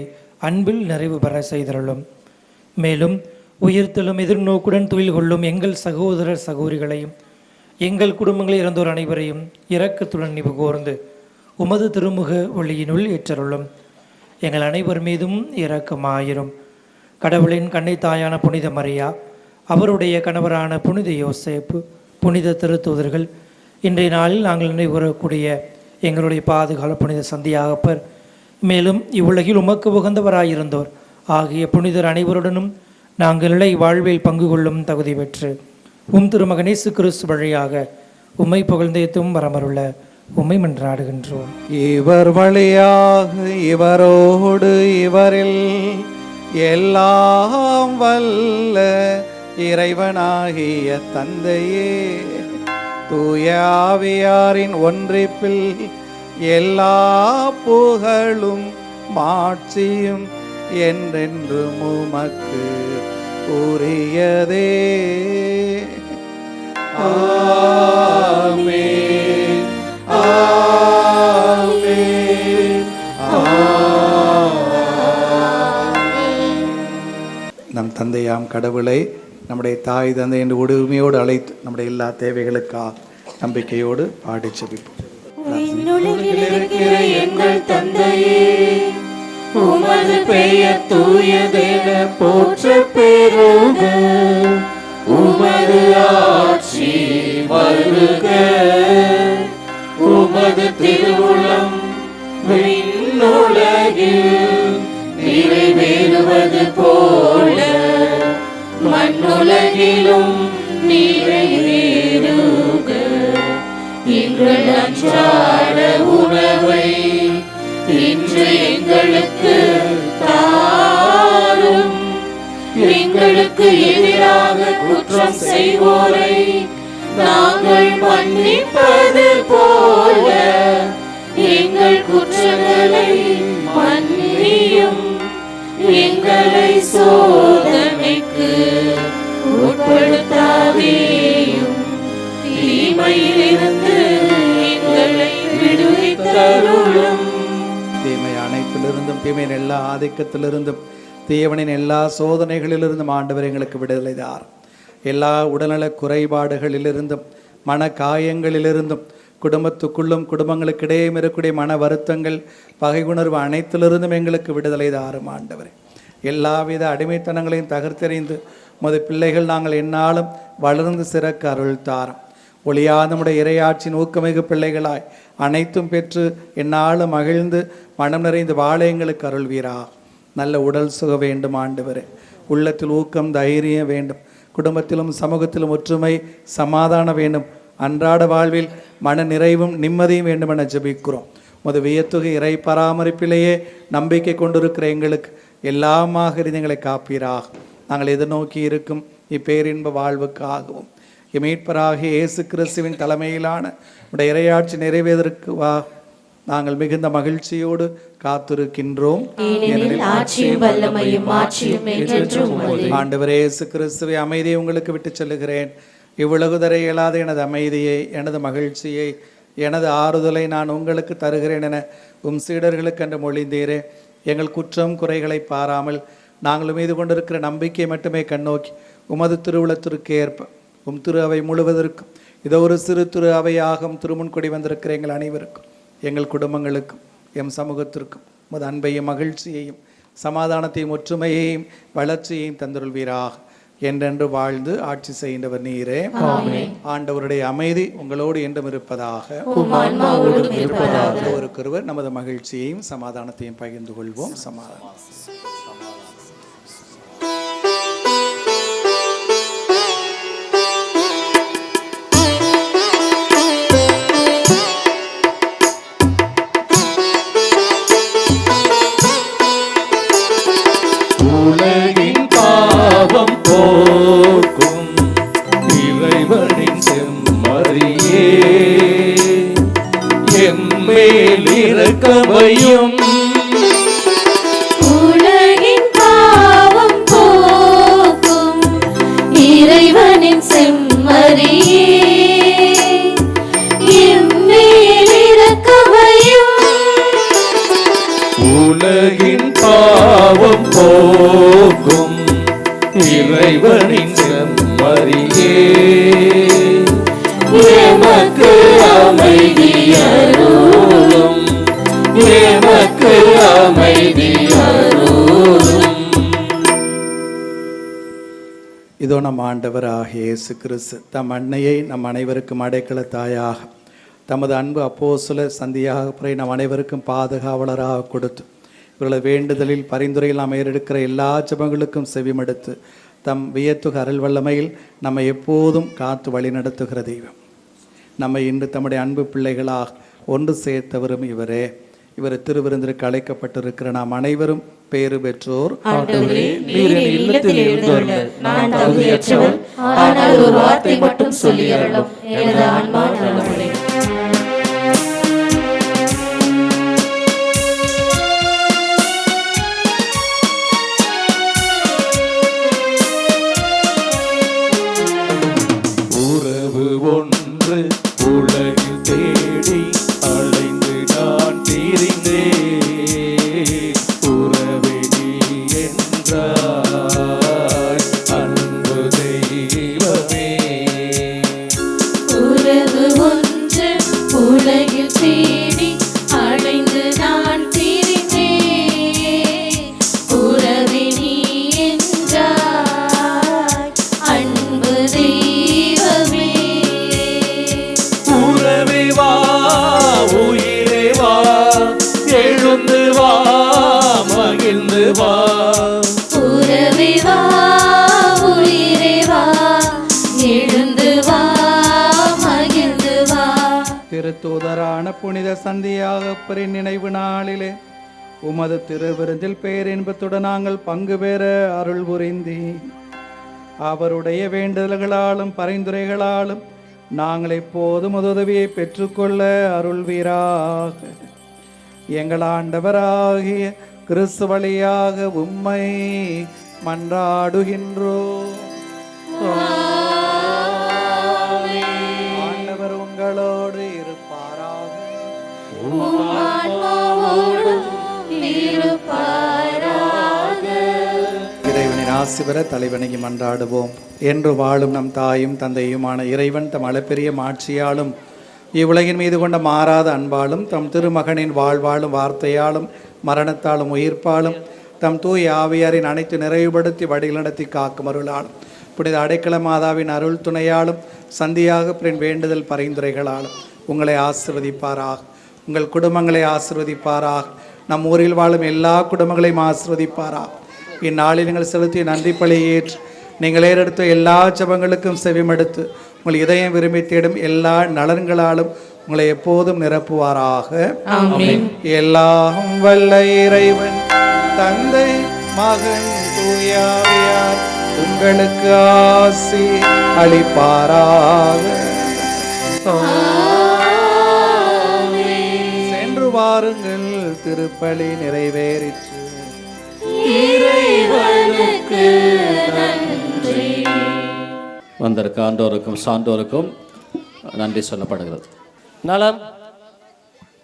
அன்பில் நிறைவு பெற செய்தருளும். மேலும் உயிர்த்தெழும் எதிர்நோக்குடன் தொழில் கொள்ளும் எங்கள் சகோதரர் சகோதரிகளையும் எங்கள் குடும்பங்களில் இறந்தோர் அனைவரையும் இரக்கத்துடன் நினைவு கூர்ந்து உமது திருமுக ஒளியினுள் ஏற்றருளும். எங்கள் அனைவர் மீதும் இரக்கமாயிரும். கடவுளின் கன்னை தாயான புனித மரியா, அவருடைய கணவரான புனித யோசேப்பு, புனித திருத்தூதர்கள், இன்றைய நாளில் நாங்கள் நினைவுகூரக்கூடிய எங்களுடைய பாதுகால புனித சந்தியாகப்பர், மேலும் இவ்வுலகில் உமக்கு உகந்தவராயிருந்தோர் ஆகிய புனிதர் அனைவருடனும் நாங்கள் நிலை வாழ்வில் பங்கு கொள்ளும் தகுதி பெற்று உம் திருமகன் இயேசு கிறிஸ்து வழியாக உம்மை புகழ்ந்தேத்தும் வரமருள உம்மை மன்றாடுகின்றோம். இவர் வழியாக இவரோடு இவரில் எல்லாம் வல்ல இறைவனாகிய தந்தையே, தூய ஆவியாரின் ஒன்றிப்பில் எல்லா புகழும் மாட்சியும் என்றென்றும் உமக்கு உரியதே. ஆமென், ஆமென், ஆமென். நம் தந்தையாம் கடவுளை நம்முடைய தாய் தந்தை என்று உரிமையோடு அழைத்து நம்முடைய எல்லா தேவைகளுக்காக நம்பிக்கையோடு பாடி செபிப்போம். எங்கள் தந்தையே, உமது பெயர் தூயதென போற்ற பெறுக, உமது ஆட்சி வருக, உமது திருவுளம் விண்ணுலகில் நிறைவேறுவது போல மண்ணுலகிலும் நிறைவேறுக. எங்கள் அன்றாட உணவை இன்று எங்களுக்கு தாரும். எங்களுக்கு எதிராக குற்றம் செய்வோரை நாங்கள் மன்னிப்பது போல எங்கள் குற்றங்களை மன்னியும். எங்களை சோதனைக்கு உட்படுத்தாதேயும், தீமையிலிருந்து எங்களை விடுவித்தருளும். தீமை அனைத்திலிருந்தும் தீமையின் எல்லா ஆதிக்கத்திலிருந்தும் தீயவனின் எல்லா சோதனைகளிலிருந்தும் ஆண்டவர் எங்களுக்கு விடுதலை தாரும். எல்லா உடல்நல குறைபாடுகளிலிருந்தும் மன காயங்களிலிருந்தும் குடும்பத்துக்குள்ளும் குடும்பங்களுக்கிடையே இருக்கக்கூடிய மன வருத்தங்கள் பகையுணர்வு அனைத்திலிருந்தும் எங்களுக்கு விடுதலை தாரும். ஆண்டவரே, எல்லாவித அடிமைத்தனங்களையும் தகர்த்தெறிந்து உமது பிள்ளைகள் நாங்கள் எந்நாளும் வளர்ந்து சிறக்க அருள் தாரும். ஒளியாத நம்முடைய இறையாட்சியின் ஊக்கமிகு பிள்ளைகளாய் அனைத்தும் பெற்று எந்நாளும் மகிழ்ந்து மனம் நிறைந்து வாழ எங்களுக்கு அருள்வீரா. நல்ல உடல் சுக வேண்டும் ஆண்டவரே, உள்ளத்தில் ஊக்கம் தைரியம் வேண்டும், குடும்பத்திலும் சமூகத்திலும் ஒற்றுமை சமாதானம் வேண்டும், அன்றாட வாழ்வில் மன நிறைவும் நிம்மதியும் வேண்டும் என ஜெபிக்கிறோம். உமது வியத்துகை இறை பராமரிப்பிலேயே நம்பிக்கை கொண்டிருக்கிற எங்களுக்கு எல்லாமாக எங்களை காப்பீராக. நாங்கள் எதிர்நோக்கி இருக்கும் இப்பேரின்ப வாழ்வுக்காகவும் மீட்பராகிய இயேசு கிறிஸ்துவின் தலைமையிலான உடைய இறையாட்சி நிறைவேறற்கு நாங்கள் மிகுந்த மகிழ்ச்சியோடு காத்திருக்கின்றோம். ஏனெனில் ஆட்சியும் வல்லமையும் மாட்சியும் என்றென்றும் உமதே. ஆண்டவரே இயேசு கிறிஸ்துவை அமைதியை உங்களுக்கு விட்டு செல்லுகிறேன். இவ்வுலகு தர இயலாத எனது அமைதியை, எனது மகிழ்ச்சியை, எனது ஆறுதலை நான் உங்களுக்கு தருகிறேன் என உம் சீடர்களுக்கு என்று மொழிந்தீரே. எங்கள் குற்றம் குறைகளை பாராமல் நாங்கள் மீது கொண்டிருக்கிற நம்பிக்கையை மட்டுமே கண்ணோக்கி உமது திருவுளத்திற்கு ஏற்ப உம் திரு அவை முழுவதற்கும் இதோ ஒரு சிறு திரு அவையாகும் திருமுன்கொடி வந்திருக்கிற எங்கள் அனைவருக்கும், எங்கள் குடும்பங்களுக்கும், எம் சமூகத்திற்கும் உமது அன்பையும் மகிழ்ச்சியையும் சமாதானத்தையும் ஒற்றுமையையும் வளர்ச்சியையும் தந்துருள்வீராக. என்றென்று வாழ்ந்து ஆட்சி செய்கின்றவர் நீரே. ஆண்டவருடைய அமைதி உங்களோடு என்றும் இருப்பதாக. ஒருவருக்கொருவர் நமது மகிழ்ச்சியையும் சமாதானத்தையும் பகிர்ந்து கொள்வோம். சமாதானம். உலகின் பாவம் போக்கும் இறைவனின் செம்மறியே, எம்மேல் இரக்கமையும். உலகின் பாவம் போக்கும் இறைவனின் செம்மறியே, எம்மேல் இரக்கமையும். உலகின் பாவம் போக்கும் இறைவனின் செம்மறியே, எமக்கு அமைதி அருளும், எமக்கு அமைதி அருளும். இதோ நம் ஆண்டவராகிய இயேசு கிறிஸ்து தம் அன்னையை நம் அனைவருக்கும் அடைக்கல தாயாக, தமது அன்பு அப்போஸ்தலர் சந்தியாக நம் அனைவருக்கும் பாதுகாவலராக கொடுத்து இவர்களது வேண்டுதலில் பரிந்துரையில் நாம் ஏறெடுக்கிற எல்லா ஜெபங்களுக்கும் செவிமடுத்து தம் வியத்துக அருள் வல்லமையில் நம்மை எப்போதும் காத்து வழி நடத்துகிற தெய்வம். நம்மை இன்று தம்முடைய அன்பு பிள்ளைகளாக ஒன்று சேர்த்தவரும் இவரே. இவர் திருவிருந்திற்கு அழைக்கப்பட்டிருக்கிற நாம் அனைவரும் பேறு பெற்றோர். உறவு ஒன்று உலகில் தேடி அலைந்து நான் தீரிந்தேன். உறவே நீ என்றாய் அன்பு தெய்வமே. உறவு ஒன்று உலகில் தேடி அலைந்து நான் தீரிந்தேன். உறவே நீ என்றாய் அன்பு தெய்வமே. உறவே வா உயிரே வா, எழுந்து வா மகிழ்ந்து வா. உறவே வா உயிரே வா, எழுந்து வா மகிழ்ந்து வா. திருத்தூதரான புனித சந்தியாகப்பரின் நினைவு நாளிலே உமது திருவிருந்தில் பேரின்பத்துடன் நாங்கள் பங்கு பெற அருள் புரிந்தி அவருடைய வேண்டுதல்களாலும் பரிந்துரைகளாலும் நாங்கள் எப்போதும் உதவியை பெற்றுக்கொள்ள அருள்வீராக. எங்கள் ஆண்டவராகிய கிறிஸ்து வழியாக உம்மை மன்றாடுகின்றோம். ஆண்டவர் உங்களோடு இருப்பாராக. இறைவனின் ஆசி பெற தலைவனையும் மன்றாடுவோம். என்று வாழும் நம் தாயும் தந்தையுமான இறைவன் தம் அளப்பெரிய மாட்சியாலும் இவ்வுலகின் மீது கொண்ட மாறாத அன்பாலும் தம் திருமகனின் வாழ்வாளும் வார்த்தையாலும் மரணத்தாலும் உயிர்ப்பாலும் தம் தூய் ஆவியாரின் அனைத்து நிறைவுபடுத்தி வழியில் நடத்தி காக்கும் அருளாலும் புனித அடைக்கல மாதாவின் அருள் துணையாலும் சந்தியாக பின் வேண்டுதல் பரிந்துரைகளாலும் உங்களை ஆசிர்வதிப்பாராக. உங்கள் குடும்பங்களை ஆசிர்வதிப்பாராக. நம் ஊரில் வாழும் எல்லா குடும்பங்களையும் ஆசிர்வதிப்பாராக. இந்நாளில் நீங்கள் செலுத்திய நன்றி பலி ஏற்று நீங்கள் ஏறெடுத்த எல்லா ஜெபங்களுக்கும் செவிமடுத்து உங்கள் இதயம் விரும்பி தேடும் எல்லா நலன்களாலும் உங்களை எப்போதும் நிரப்புவாராக. எல்லாம் வல்ல இறைவன் தந்தை மகன் தூயாவியார் உங்களுக்கு ஆசி அளிப்பாராக. சென்று வாருங்கள், திருப்பலி நிறைவேறிற்று. இறைவனுக்கு நன்றி. வந்திருக்க ஆண்டோருக்கும் சான்றோருக்கும் நன்றி சொல்லப்படுகிறது. நலம்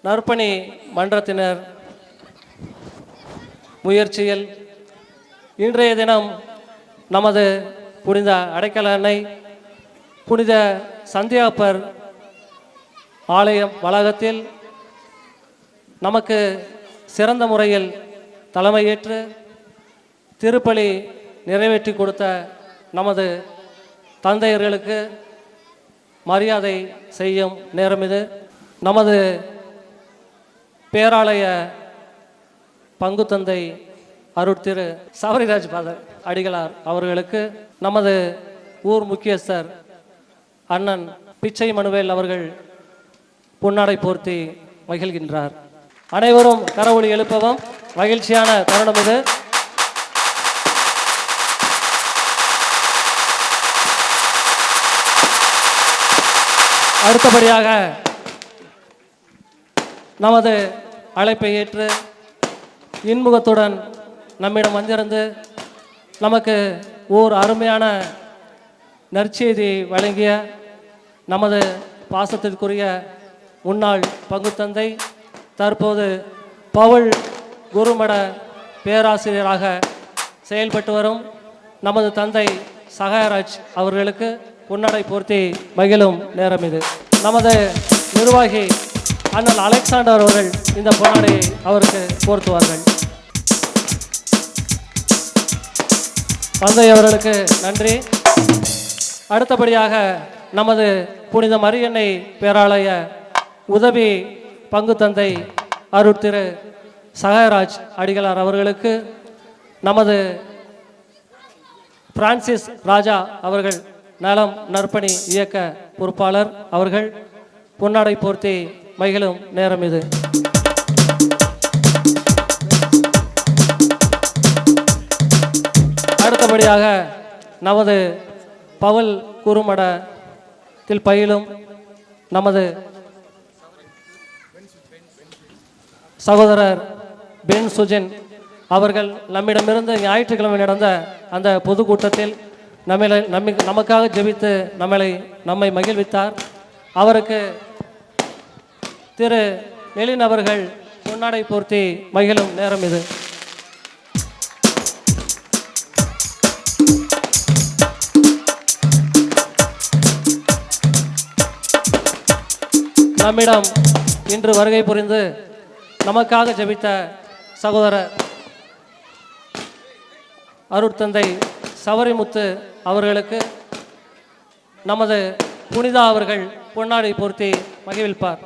நற்பணி மன்றத்தினர் முயற்சியில் இன்றைய தினம் நமது புனித அடைக்கல அன்னை புனித சந்தியாப்பர் ஆலயம் வளாகத்தில் நமக்கு சிறந்த முறையில் தலைமையேற்று திருப்பலி நிறைவேற்றி கொடுத்த நமது தந்தையர்களுக்கு மரியாதை செய்யும் நேரம் இது. நமது பேராலய பங்கு தந்தை அருட்திரு சபரிராஜ் பாதர் அடிகளார் அவர்களுக்கு நமது ஊர் முக்கியஸ்தர் அண்ணன் பிச்சை மனுவேல் அவர்கள் பொன்னாடை போர்த்தி மகிழ்கின்றார். அனைவரும் கரவொலி எழுப்பவும். மகிழ்ச்சியான தருணம் இது. அடுத்தபடியாக நமது அழைப்பை ஏற்று இன்முகத்துடன் நம்மிடம் வந்திருந்து நமக்கு ஓர் அருமையான நற்செய்தி வழங்கிய நமது பாசத்திற்குரிய முன்னாள் பங்குத்தந்தை, தற்போது பவுல் குருமட பேராசிரியராக செயல்பட்டு வரும் நமது தந்தை சகாயராஜ் அவர்களுக்கு பொன்னாடை போர்த்தி மகிழும் நேரம் இது. நமது நிர்வாகி அண்ணன் அலெக்சாண்டர் அவர்கள் இந்த பொன்னாடையை அவருக்கு போர்த்துவார்கள். தந்தை அவர்களுக்கு நன்றி. அடுத்தபடியாக நமது புனித மரியன்னை பேராலய உதவி பங்கு தந்தை அருட்திரு சகாயராஜ் அடிகளார் அவர்களுக்கு நமது பிரான்சிஸ் ராஜா அவர்கள் நலம் நற்பணி இயக்க பொறுப்பாளர் அவர்கள் பொன்னாடை போர்த்தி மகிழும் நேரம் இது. அடுத்தபடியாக நமது பவுல் குருமடத்தில் பயிலும் நமது சகோதரர் பென் சுஜன் அவர்கள் நம்மிடமிருந்து ஞாயிற்றுக்கிழமை நடந்த அந்த பொதுக்கூட்டத்தில் நமக்காக ஜெபித்து நம்மை மகிழ்வித்தார். அவருக்கு திரு நெலின் அவர்கள் பொன்னாடை போர்த்தி மகிழும் நேரம் இது. நம்மிடம் இன்று வருகை புரிந்து நமக்காக ஜெபித்த சகோதரர் அருட்தந்தை சவரிமுத்து அவர்களுக்கு நமது புனிதா அவர்கள் பொன்னாடை போர்த்தி மகிழ்விப்பார்.